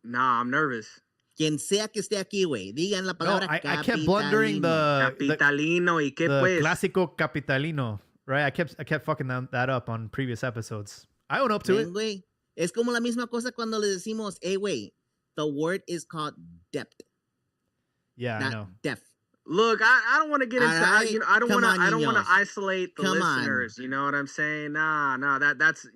Nah, I'm nervous. Quien sea que esté aquí, güey, digan la No, palabra I kept blundering the Capitalino y qué pues. clásico capitalino, right? I kept fucking that up on previous episodes. I own up to Ven, it. güey. Es como la misma cosa cuando le decimos, hey, güey, the word is called depth, Yeah, I know. not deaf. Look, I don't want to get into. Alright, I don't come want to. on, I don't want to niños. isolate the Come on. listeners. You know what I'm saying? Nah. That's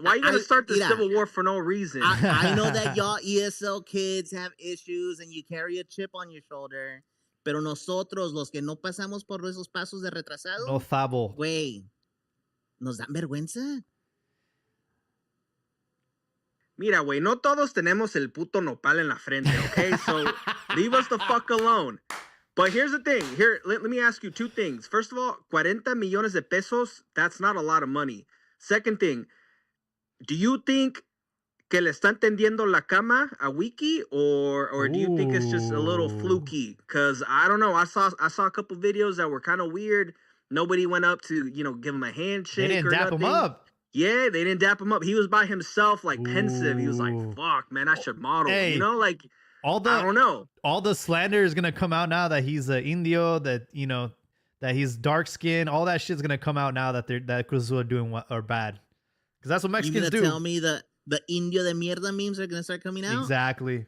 Why you gonna start the mira, civil war for no reason? I know that y'all ESL kids have issues and you carry a chip on your shoulder, pero nosotros, los que no pasamos por esos pasos de retrasado, No fabo. güey, nos dan vergüenza. Mira, güey, no todos tenemos el puto nopal en la frente, okay? So leave us the fuck alone. But here's the thing. Here, let me ask you 2 things. First of all, 40 millones de pesos, that's not a lot of money. Second thing, do you think que le están tendiendo la cama a Wiki, or do you think it's just a little Ooh. fluky? Because I don't know. I saw a couple videos that were kind of weird. Nobody went up to give him a handshake. They didn't or dap him nothing. up. Yeah, they didn't dap him up. He was by himself, like pensive. He was like, Ooh. "Fuck, man, I should model." Hey, Like All I don't know. all the slander is gonna come out now that he's an Indio, that that he's dark skinned. All that shit's gonna come out now that Cruz Azul are doing or bad, because that's what You Mexicans gonna do. tell me the Indio de mierda memes are gonna start coming out? Exactly.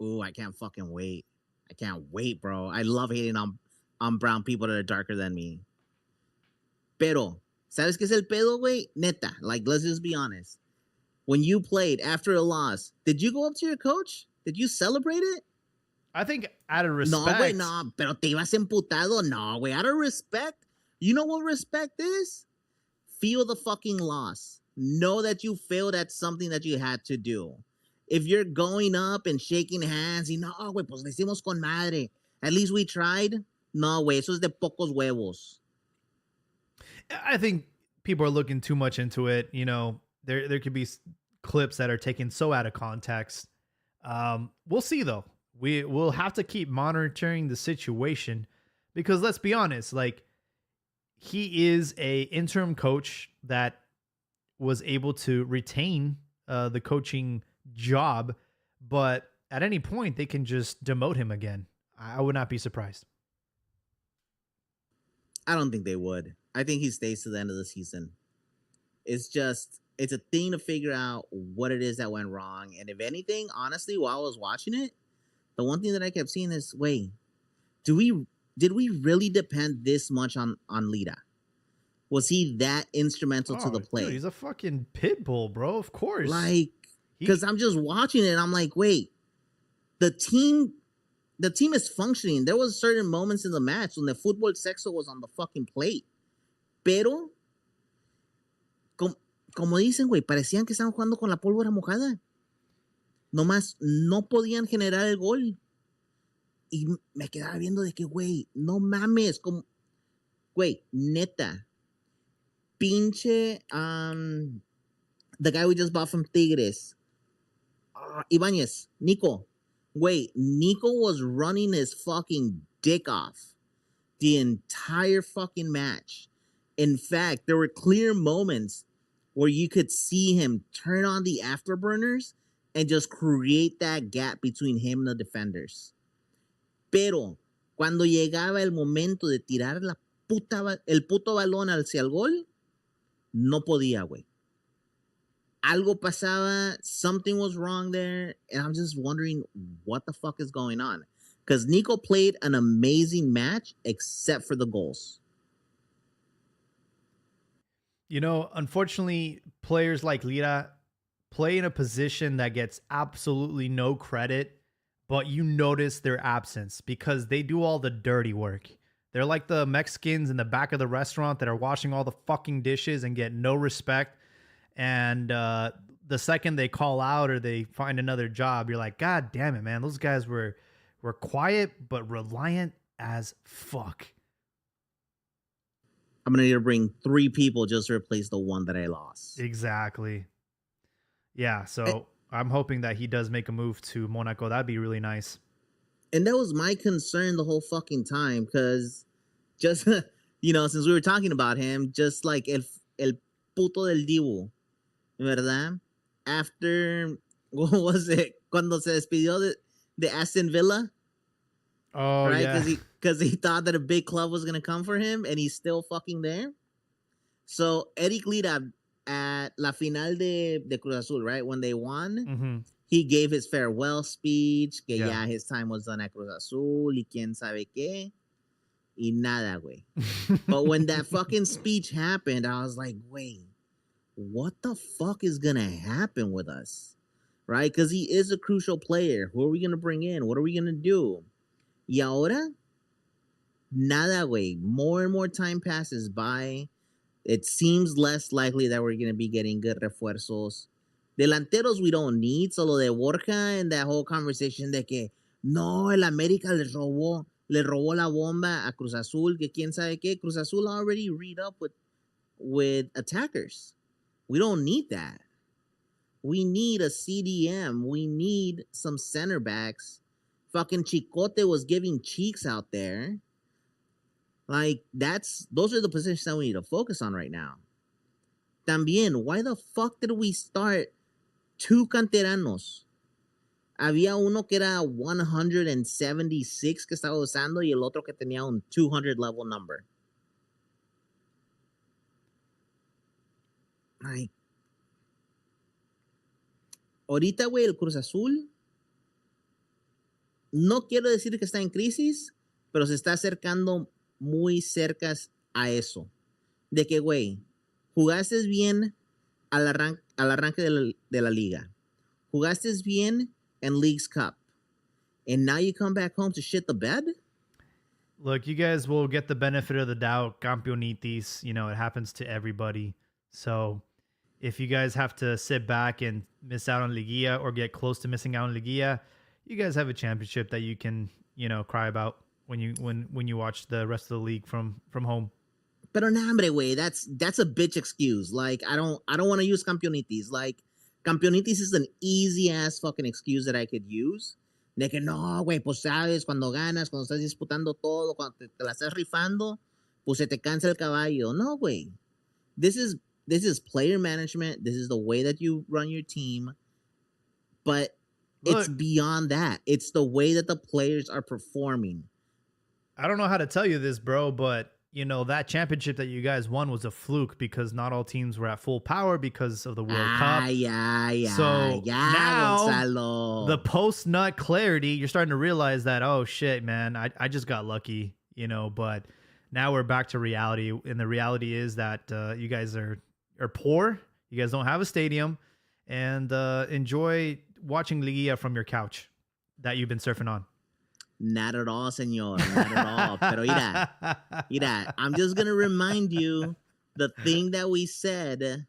Ooh, I can't fucking wait. I can't wait, bro. I love hating on brown people that are darker than me. Pero, ¿sabes qué es el pedo, güey? Neta, like, let's just be honest. When you played after a loss, did you go up to your coach? Did you celebrate it? I think out of No, respect. güey, no. Pero te ibas emputado. No, güey. Out of respect. You know what respect is? Feel the fucking loss. Know that you failed at something that you had to do. If you're going up and shaking hands, no, güey, pues le hicimos con madre. At least we tried. No, güey, eso es de pocos huevos. I think people are looking too much into it. There could be clips that are taken so out of context. We'll see though. We'll have to keep monitoring the situation, because let's be honest, like, he is a interim coach that was able to retain the coaching job, but at any point they can just demote him again. I would not be surprised. I don't think they would. I think he stays to the end of the season. It's a thing to figure out what it is that went wrong. And if anything, honestly, while I was watching it, the one thing that I kept seeing is, wait, did we really depend this much on Lida? Was he that instrumental to the play? Dude, he's a fucking pit bull, bro. Of course. Like, because I'm just watching it and I'm like, wait, the team is functioning. There was certain moments in the match when the fútbol sexo was on the fucking plate. Pero, como dicen, güey, parecían que estaban jugando con la pólvora mojada. Nomás no podían generar el gol. Y me quedaba viendo de que, güey, no mames, como, güey, neta, pinche The guy we just bought from Tigres. Ibanez. Nico. Wait, Nico was running his fucking dick off the entire fucking match. In fact, there were clear moments where you could see him turn on the afterburners and just create that gap between him and the defenders. Pero cuando llegaba el momento de tirar el puto balón hacia el gol, no podía, güey. Algo pasaba, something was wrong there, and I'm just wondering what the fuck is going on. Because Nico played an amazing match except for the goals. You know, unfortunately, players like Lira play in a position that gets absolutely no credit, but you notice their absence because they do all the dirty work. They're like the Mexicans in the back of the restaurant that are washing all the fucking dishes and get no respect. And the second they call out or they find another job, you're like, God damn it, man. Those guys were quiet but reliant as fuck. I'm going to need to bring 3 people just to replace the one that I lost. Exactly. Yeah, so I'm hoping that he does make a move to Monaco. That'd be really nice. And that was my concern the whole fucking time, because just, since we were talking about him, just like el puto del Dibu, ¿verdad? After, what was it? Cuando se despidió de Aston Villa? Oh, right? yeah. Because he thought that a big club was going to come for him, and he's still fucking there. So, Eric Lira, at la final de Cruz Azul, right? When they won, he gave his farewell speech, que ya his time was done at Cruz Azul, y quién sabe qué. Y nada, güey. But when that fucking speech happened, I was like, wait, what the fuck is going to happen with us? Right? Because he is a crucial player. Who are we going to bring in? What are we going to do? Y ahora, nada, güey. More and more time passes by. It seems less likely that we're going to be getting good refuerzos. Delanteros we don't need. Solo de Borja and that whole conversation de que no, el América le robó la bomba a Cruz Azul, que quién sabe qué. Cruz Azul already read up with attackers. We don't need that. We need a CDM. We need some center backs. Fucking Chicote was giving cheeks out there. Like, those are the positions that we need to focus on right now. También, why the fuck did we start 2 canteranos? Había uno que era 176 que estaba usando y el otro que tenía un 200 level number. Like, ahorita, güey, el Cruz Azul, no quiero decir que está en crisis, pero se está acercando muy cerca a eso. De que, güey, jugaste bien al arranque de la liga. Jugaste bien en Leagues Cup. And now you come back home to shit the bed? Look, you guys will get the benefit of the doubt. Campeonitis, it happens to everybody. So if you guys have to sit back and miss out on Liguilla or get close to missing out on Liguilla, you guys have a championship that you can, cry about when you watch the rest of the league from home. Pero nah, hombre, güey, that's a bitch excuse. Like, I don't want to use Campeonitis. Like, Campeonitis is an easy ass fucking excuse that I could use. De que no, güey, pues sabes, cuando ganas, cuando estás disputando todo, cuando te la estás rifando, pues se te cansa el caballo. No, güey. This is player management. This is the way that you run your team. But it's beyond that. It's the way that the players are performing. I don't know how to tell you this, bro, but that championship that you guys won was a fluke because not all teams were at full power because of the World Cup. So now, Gonzalo. the post-nut clarity, you're starting to realize that, oh shit, man, I just got lucky, but now we're back to reality. And the reality is that you guys are poor. You guys don't have a stadium, and enjoy watching Liguilla from your couch that you've been surfing on. Not at all, señor. Not at all. Pero mira, I'm just going to remind you the thing that we said.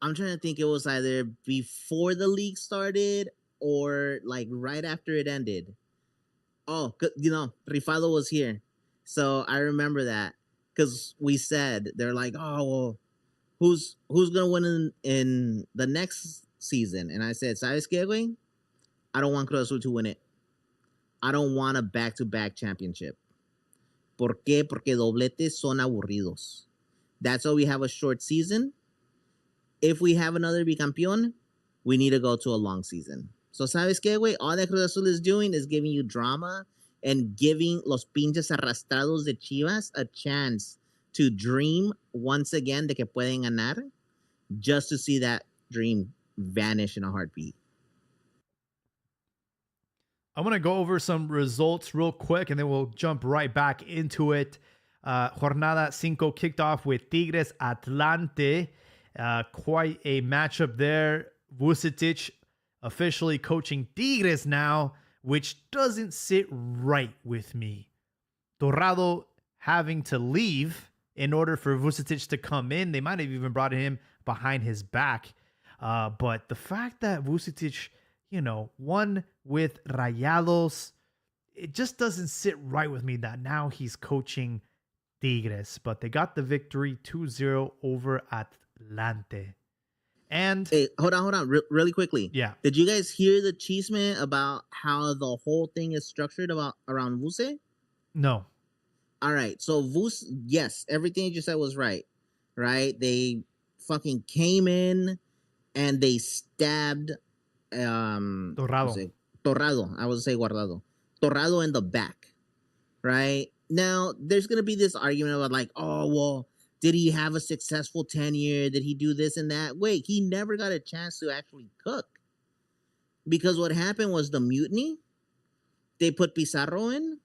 I'm trying to think, it was either before the league started or like right after it ended. Oh, Rifado was here. So I remember that because we said, they're like, oh, well, who's gonna win in the next season? And I said, ¿sabes qué, güey? I don't want Cruz Azul to win it. I don't want a back-to-back championship. ¿Por qué? Porque dobletes son aburridos. That's why we have a short season. If we have another bicampeón, we need to go to a long season. So, ¿sabes qué, güey? All that Cruz Azul is doing is giving you drama and giving los pinches arrastrados de Chivas a chance to dream once again de que pueden ganar, just to see that dream vanish in a heartbeat. I'm going to go over some results real quick and then we'll jump right back into it. Jornada 5 kicked off with Tigres Atlante. Quite a matchup there. Vucetic officially coaching Tigres now, which doesn't sit right with me. Torrado having to leave in order for Vucetic to come in. They might have even brought him behind his back. But the fact that Vucetic, won with Rayados, it just doesn't sit right with me that now he's coaching Tigres. But they got the victory 2-0 over Atlante. And hey, hold on, really quickly. Yeah. Did you guys hear the chisme about how the whole thing is structured around Vuse? No. All right, so Vuse, yes, everything you said was right. They fucking came in and they stabbed Torrado. Torrado. I would say Guardado. Torrado in the back. Right? Now, there's going to be this argument about like, oh, well, did he have a successful tenure? Did he do this and that? Wait, he never got a chance to actually cook. Because what happened was the mutiny. They put Pizarro in.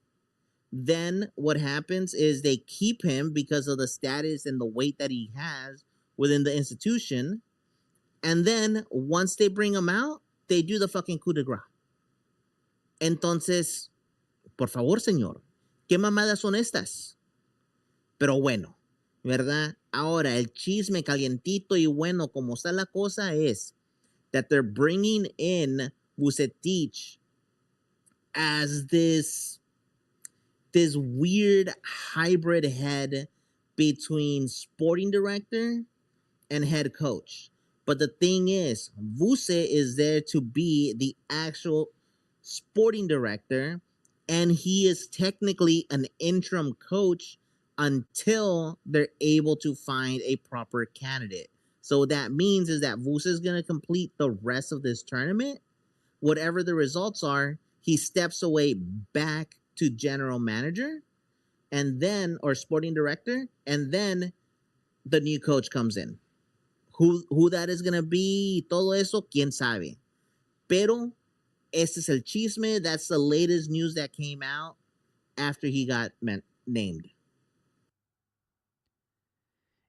Then what happens is they keep him because of the status and the weight that he has within the institution. And then once they bring him out, they do the fucking coup de grace. Entonces, por favor, señor, ¿qué mamadas son estas? Pero bueno, ¿verdad? Ahora, el chisme calientito y bueno, como está la cosa es that they're bringing in Vucetich as this weird hybrid head between sporting director and head coach. But the thing is, Vuse is there to be the actual sporting director, and he is technically an interim coach until they're able to find a proper candidate. So what that means is that Vuse is going to complete the rest of this tournament. Whatever the results are, he steps away back to general manager or sporting director, and then the new coach comes in. Who that is going to be, todo eso, quién sabe. Pero este es el chisme. That's the latest news that came out after he got named.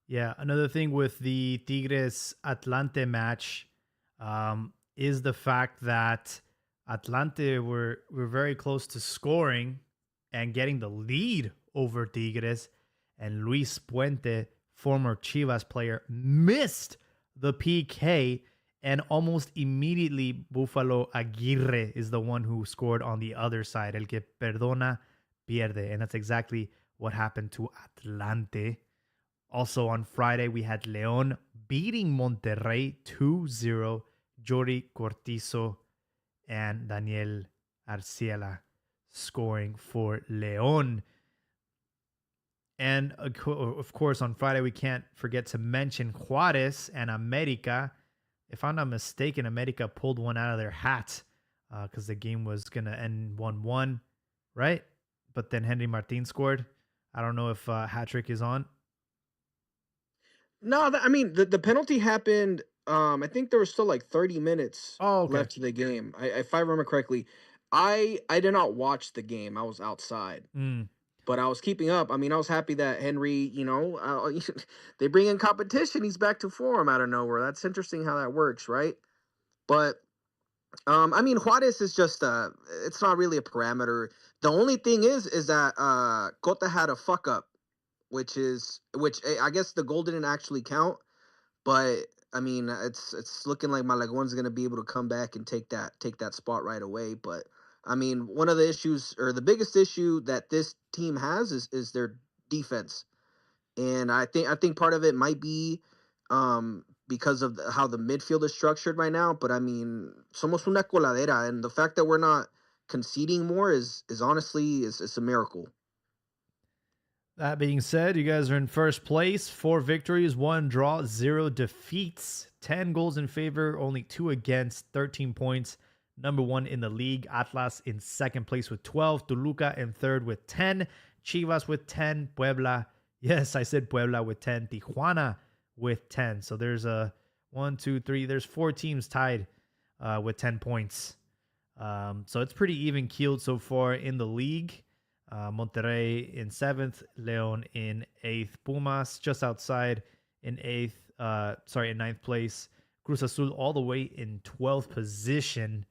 Yeah, another thing with the Tigres Atlante match is the fact that Atlante were very close to scoring and getting the lead over Tigres, and Luis Puente, former Chivas player, missed the PK, and almost immediately Buffalo Aguirre is the one who scored on the other side. El que perdona pierde, and that's exactly what happened to Atlante. Also on Friday, we had León beating Monterrey 2-0. Jordi Cortizo and Daniel Arciela scoring for León. And of course, on Friday, we can't forget to mention Juárez and America. If I'm not mistaken, America pulled one out of their hat because the game was going to end 1-1, right? But then Henry Martin scored. I don't know if hat-trick is on. No, the penalty happened. I think there was still like 30 minutes left to the game. If I remember correctly, I did not watch the game. I was outside. But I was keeping up. I was happy that Henry, they bring in competition. He's back to form out of nowhere. That's interesting how that works, right? But, Juarez is just, it's not really a parameter. The only thing is that Cota had a fuck up, which I guess the goal didn't actually count. But, it's looking like Malagon's going to be able to come back and take that spot right away. But, one of the issues, or the biggest issue that this team has is their defense. And I think part of it might be because of how the midfield is structured right now. But I mean, somos una coladera, and the fact that we're not conceding more is honestly is a miracle. That being said, you guys are in first place. 4 victories, 1 draw, 0 defeats, 10 goals in favor, only 2 against, 13 points. Number 1 in the league. Atlas in second place with 12. Toluca in third with 10. Chivas with 10. Puebla, yes, I said Puebla with 10. Tijuana with 10. So there's a 1, 2, 3. There's 4 teams tied with 10 points. So it's pretty even keeled so far in the league. Monterrey in 7th, León in 8th, Pumas just outside in 9th place, Cruz Azul all the way in 12th position,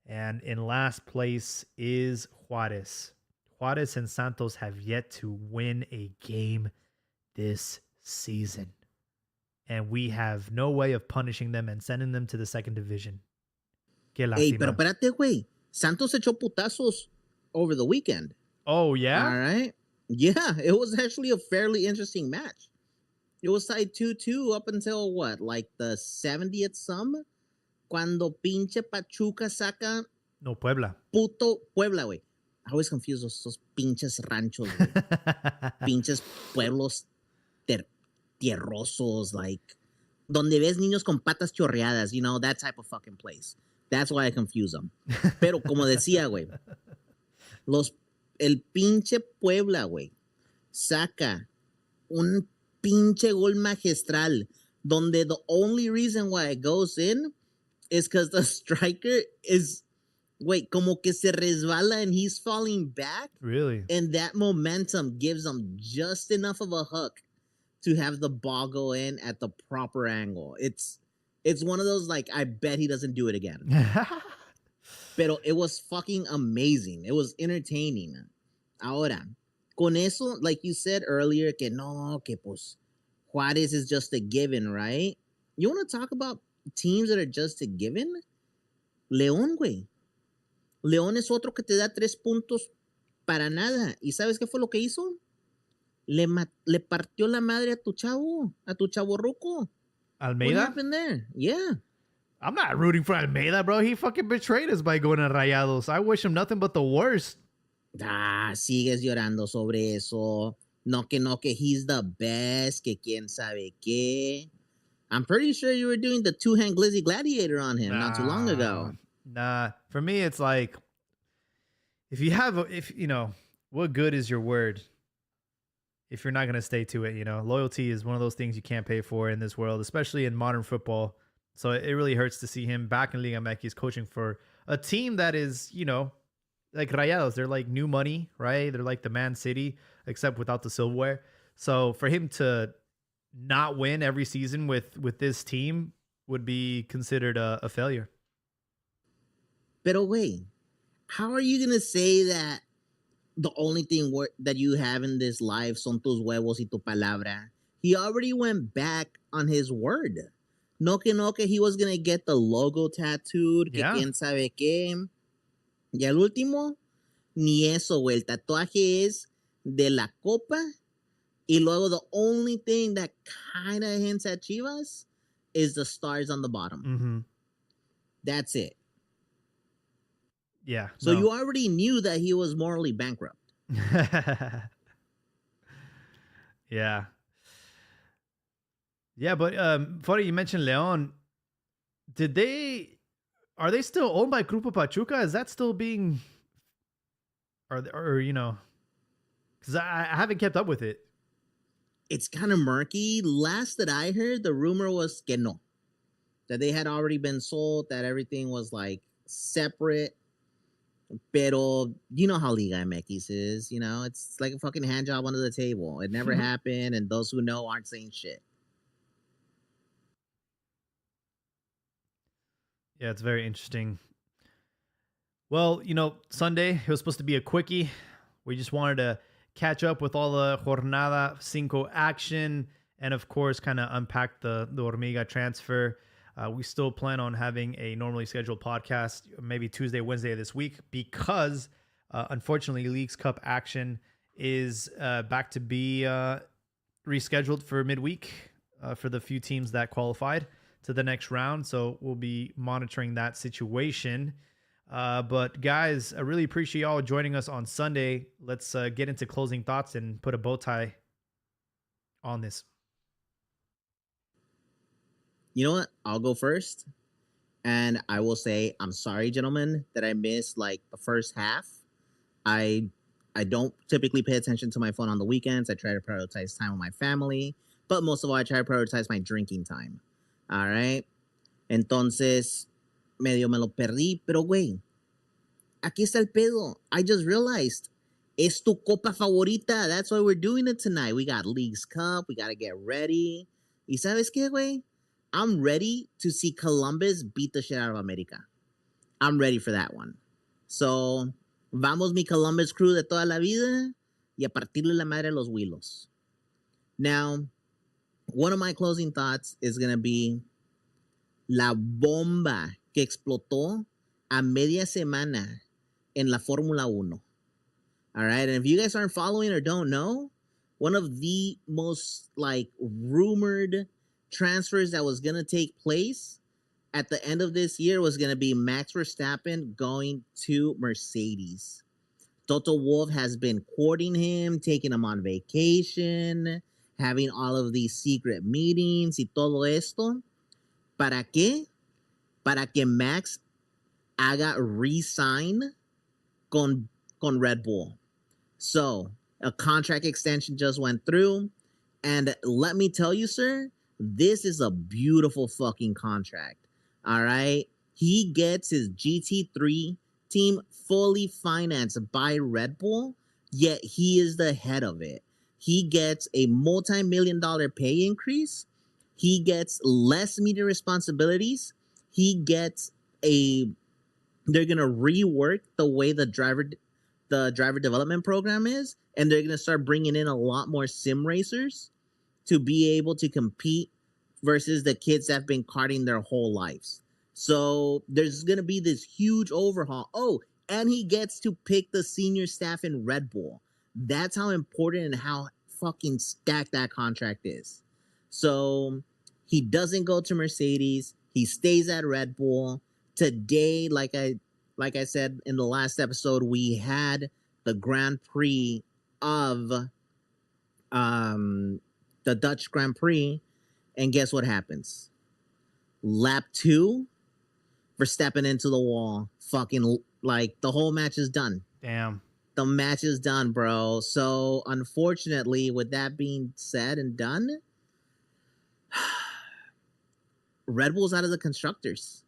and in last place is Juárez. Juárez and Santos have yet to win a game this season, and we have no way of punishing them and sending them to the second division. Qué Hey, pero lástima. espérate, güey. Santos echó putazos over the weekend. Oh, yeah? All right. Yeah, it was actually a fairly interesting match. It was tied 2-2 up until what, like the 70th some? Cuando pinche Pachuca saca No, Puebla. puto Puebla, güey. I always confuse those pinches ranchos, güey. Pinches pueblos tierrosos, like, donde ves niños con patas chorreadas, you know, that type of fucking place. That's why I confuse them. Pero como decía, güey, el pinche Puebla, güey, saca un pinche gol magistral donde the only reason why it goes in is because the striker is, wait, como que se resbala and he's falling back. Really? And that momentum gives him just enough of a hook to have the ball go in at the proper angle. It's one of those, like, I bet he doesn't do it again. Pero it was fucking amazing. It was entertaining. Ahora, con eso, like you said earlier, que no, que pues Juárez is just a given, right? You want to talk about teams that are just a given? León, güey. León es otro que te da 3 puntos para nada. ¿Y sabes qué fue lo que hizo? Le partió la madre a tu chavo ruco. Almeida? What happened there? Yeah. I'm not rooting for Almeida, bro. He fucking betrayed us by going to Rayados. I wish him nothing but the worst. Sigues llorando sobre eso. No, que he's the best, que quién sabe qué. I'm pretty sure you were doing the 2-hand glizzy gladiator on him not too long ago. Nah, for me, it's like, if you know, what good is your word if you're not going to stay to it? You know, loyalty is one of those things you can't pay for in this world, especially in modern football. So it really hurts to see him back in Liga MX coaching for a team that is, you know, like Rayados. They're like new money, right? They're like the Man City, except without the silverware. So for him to not win every season with this team would be considered a failure. Pero, güey, how are you going to say that the only thing that you have in this life son tus huevos y tu palabra? He already went back on his word. No que he was going to get the logo tattooed, que quién sabe qué. Y al último, ni eso, güey. El tatuaje es de la copa. Y luego the only thing that kind of hints at Chivas is the stars on the bottom. Mm-hmm. That's it. Yeah. So you already knew that he was morally bankrupt. Yeah. Yeah, but funny you mentioned León. Are they still owned by Grupo Pachuca? Is that still being, or you know, because I haven't kept up with it. It's kind of murky. Last that I heard, the rumor was que no, that they had already been sold, that everything was like separate. Pero you know how Liga MX is, you know, it's like a fucking hand job under the table. It never happened, and those who know aren't saying shit. Yeah, it's very interesting. Well, you know, Sunday, it was supposed to be a quickie. We just wanted to catch up with all the Jornada 5 action and, of course, kind of unpack the Hormiga transfer. We still plan on having a normally scheduled podcast, maybe Tuesday, Wednesday of this week, because, unfortunately, Leagues Cup action is back to be rescheduled for midweek. for the few teams that qualified to the next round. So we'll be monitoring that situation. But guys, I really appreciate y'all joining us on Sunday. Let's get into closing thoughts and put a bow tie on this. You know what? I'll go first. And I will say, I'm sorry, gentlemen, that I missed like the first half. I don't typically pay attention to my phone on the weekends. I try to prioritize time with my family. But most of all, I try to prioritize my drinking time. All right? Entonces, medio me lo perdí. Pero, güey, aquí está el pedo. I just realized. Es tu copa favorita. That's why we're doing it tonight. We got Leagues Cup. We got to get ready. ¿Y sabes qué, güey? I'm ready to see Columbus beat the shit out of America. I'm ready for that one. So, vamos mi Columbus crew de toda la vida y a partirle la madre a los Willos. Now, one of my closing thoughts is going to be la bomba que explotó a media semana en la Fórmula 1. All right, and if you guys aren't following or don't know, one of the most like rumored transfers that was going to take place at the end of this year was going to be Max Verstappen going to Mercedes. Toto Wolff has been courting him, taking him on vacation, having all of these secret meetings y todo esto. ¿Para qué? Para que Max haga re-sign con Red Bull. So, a contract extension just went through. And let me tell you, sir, this is a beautiful fucking contract. All right? He gets his GT3 team fully financed by Red Bull, yet he is the head of it. He gets a multi-million-dollar pay increase. He gets less media responsibilities. He gets they're going to rework the way the driver development program is, and they're going to start bringing in a lot more sim racers to be able to compete versus the kids that have been karting their whole lives. So there's going to be this huge overhaul. Oh, and he gets to pick the senior staff in Red Bull. That's how important and how fucking stacked that contract is. So he doesn't go to Mercedes. He stays at Red Bull. Today, like I said in the last episode, we had the Grand Prix of the Dutch Grand Prix, and guess what happens? Lap 2, Verstappen into the wall. Fucking like the whole match is done. Damn. The match is done, bro. So unfortunately, with that being said and done, Red Bull's out of the constructors.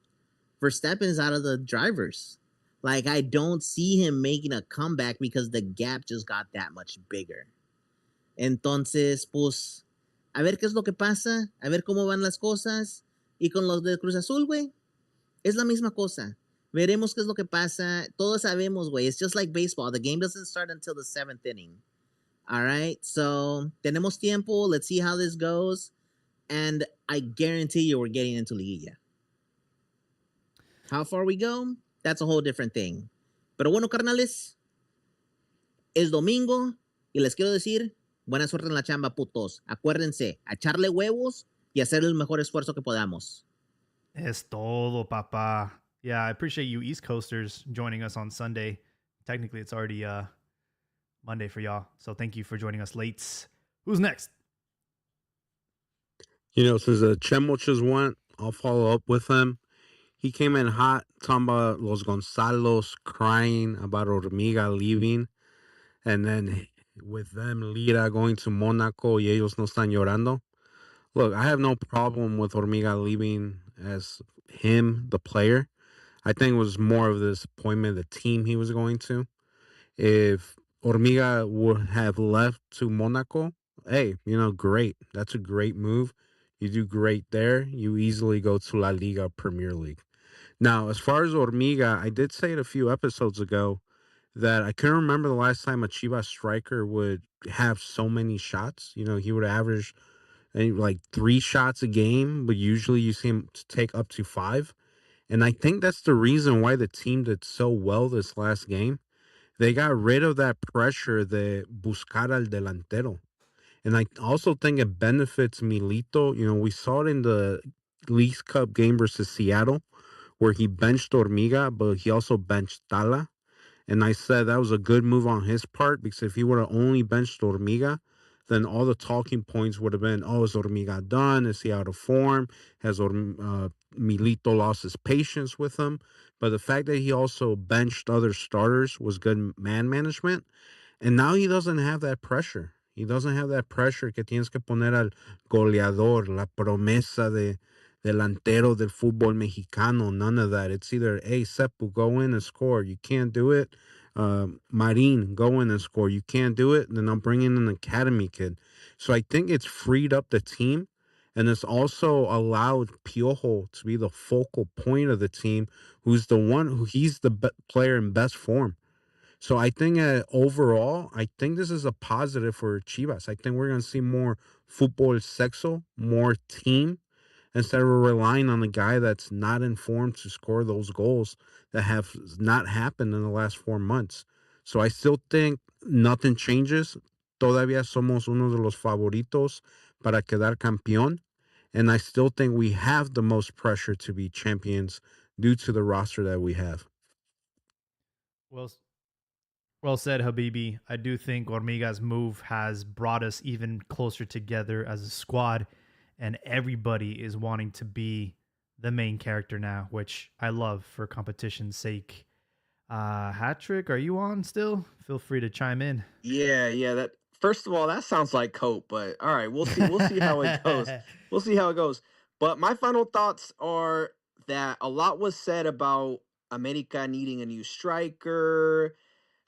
Verstappen is out of the drivers. Like, I don't see him making a comeback because the gap just got that much bigger. Entonces, pues, a ver qué es lo que pasa, a ver cómo van las cosas. Y con los de Cruz Azul, güey, es la misma cosa. Veremos qué es lo que pasa. Todos sabemos, güey. It's just like baseball. The game doesn't start until the 7th inning. All right? So, tenemos tiempo. Let's see how this goes. And I guarantee you we're getting into Liguilla. How far we go, that's a whole different thing. Pero bueno, carnales, es domingo y les quiero decir, buena suerte en la chamba, putos. Acuérdense, a echarle huevos y hacer el mejor esfuerzo que podamos. Es todo, papá. Yeah, I appreciate you East Coasters joining us on Sunday. Technically, it's already Monday for y'all. So thank you for joining us late. Who's next? You know, since the Chemochas went, I'll follow up with them. He came in hot, talking about Los Gonzalos crying about Hormiga leaving. And then with them, Lira going to Monaco, y ellos no están llorando. Look, I have no problem with Hormiga leaving as him, the player. I think it was more of the disappointment, the team he was going to. If Hormiga would have left to Monaco, hey, you know, great. That's a great move. You do great there. You easily go to La Liga Premier League. Now, as far as Hormiga, I did say it a few episodes ago that I couldn't remember the last time a Chivas striker would have so many shots. You know, he would average like 3 shots a game, but usually you see him take up to 5. And I think that's the reason why the team did so well this last game. They got rid of that pressure de buscar al delantero. And I also think it benefits Milito. You know, we saw it in the Leagues Cup game versus Seattle, where he benched Ormiga, but he also benched Tala. And I said that was a good move on his part, because if he would have only benched Ormiga, then all the talking points would have been, oh, is Ormiga done? Is he out of form? Has Milito lost his patience with him? But the fact that he also benched other starters was good man management. And now he doesn't have that pressure. He doesn't have that pressure que tienes que poner al goleador, la promesa de delantero del fútbol mexicano. None of that. It's either, hey, Sepu, go in and score. You can't do it. Marin, go in and score. You can't do it. Then I'm bringing an academy kid. So I think it's freed up the team. And it's also allowed Piojo to be the focal point of the team, who's the one who he's the player in best form. So I think overall, I think this is a positive for Chivas. I think we're going to see more football sexo, more team, instead of relying on a guy that's not informed to score those goals that have not happened in the last 4 months. So I still think nothing changes. Todavía somos uno de los favoritos para quedar campeón. And I still think we have the most pressure to be champions due to the roster that we have. Well, well said, Habibi. I do think Ormiga's move has brought us even closer together as a squad, and everybody is wanting to be the main character now, which I love for competition's sake. Hattrick, are you on still? Feel free to chime in. Yeah. That first of all, that sounds like cope, but all right, we'll see. We'll see how it goes. We'll see how it goes. But my final thoughts are that a lot was said about America needing a new striker.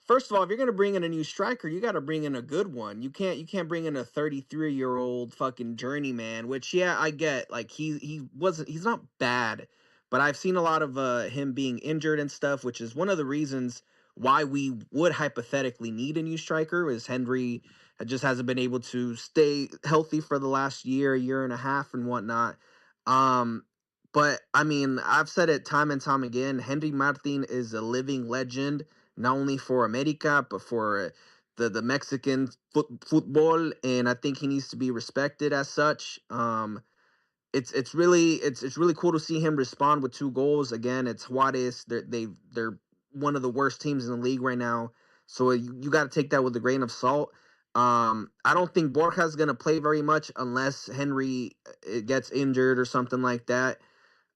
First of all, if you're gonna bring in a new striker, you got to bring in a good one. You can't bring in a 33-year-old fucking journeyman. Which yeah, I get. Like he's not bad, but I've seen a lot of him being injured and stuff, which is one of the reasons why we would hypothetically need a new striker. Is Henry just hasn't been able to stay healthy for the last year and a half, and whatnot. Um, but I mean, I've said it time and time again. Henry Martin is a living legend, not only for America but for the Mexican football, and I think he needs to be respected as such. It's really cool to see him respond with 2 goals. Again, it's Juarez. They're one of the worst teams in the league right now, so you got to take that with a grain of salt. I don't think Borja's gonna play very much unless Henry gets injured or something like that.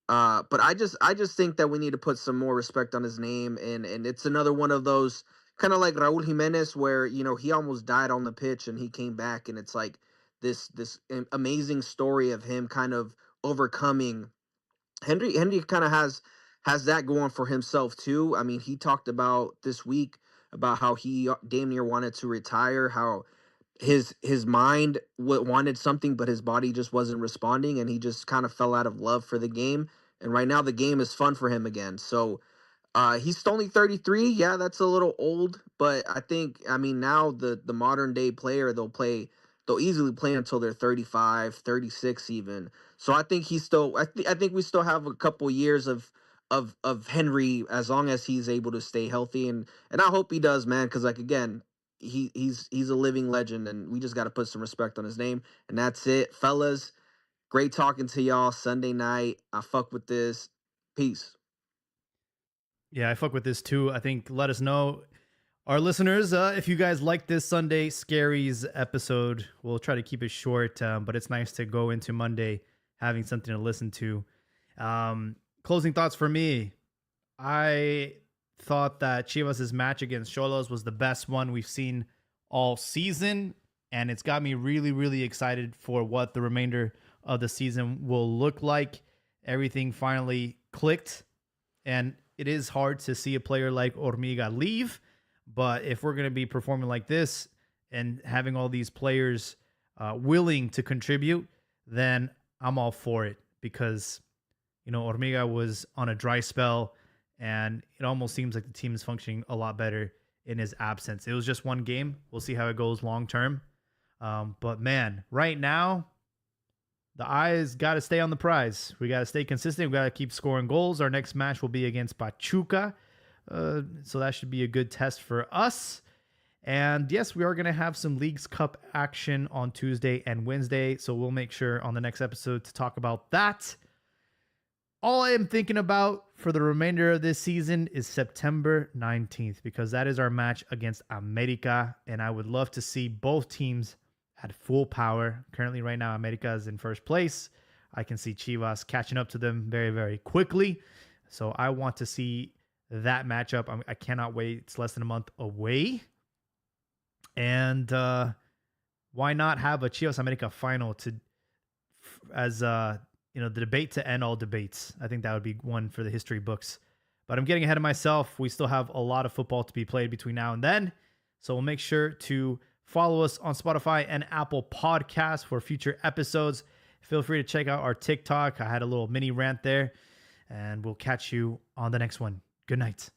But I just think that we need to put some more respect on his name, and it's another one of those kind of like Raul Jimenez, where he almost died on the pitch and he came back, and it's like this amazing story of him kind of overcoming. Henry kind of has that going for himself too. I mean, he talked about this week about how he damn near wanted to retire, how his mind wanted something, but his body just wasn't responding, and he just kind of fell out of love for the game. And right now, the game is fun for him again. So he's only 33. Yeah, that's a little old, but I mean, now the modern day player, they'll easily play until they're 35, 36 even. So I think I think we still have a couple years of Henry, as long as he's able to stay healthy, and I hope he does, man, cuz like again, he's a living legend, and we just got to put some respect on his name. And that's it, fellas. Great talking to y'all Sunday night. I fuck with this. Peace. Yeah, I fuck with this too. I think let us know, our listeners, if you guys like this Sunday Scaries episode. We'll try to keep it short, but it's nice to go into Monday having something to listen to. Closing thoughts for me. I thought that Chivas' match against Xolos was the best one we've seen all season, and it's got me really, really excited for what the remainder of the season will look like. Everything finally clicked, and it is hard to see a player like Ormiga leave, but if we're going to be performing like this and having all these players willing to contribute, then I'm all for it, because Ormiga was on a dry spell, and it almost seems like the team is functioning a lot better in his absence. It was just one game. We'll see how it goes long term. But man, right now, the eyes got to stay on the prize. We got to stay consistent. We got to keep scoring goals. Our next match will be against Pachuca. So that should be a good test for us. And yes, we are going to have some Leagues Cup action on Tuesday and Wednesday. So we'll make sure on the next episode to talk about that. All I am thinking about for the remainder of this season is September 19th, because that is our match against America. And I would love to see both teams at full power. Currently, right now, America is in first place. I can see Chivas catching up to them very, very quickly. So I want to see that matchup. I cannot wait. It's less than a month away. And why not have a Chivas America final as the debate to end all debates? I think that would be one for the history books. But I'm getting ahead of myself. We still have a lot of football to be played between now and then. So we'll make sure to follow us on Spotify and Apple Podcasts for future episodes. Feel free to check out our TikTok. I had a little mini rant there. And we'll catch you on the next one. Good night.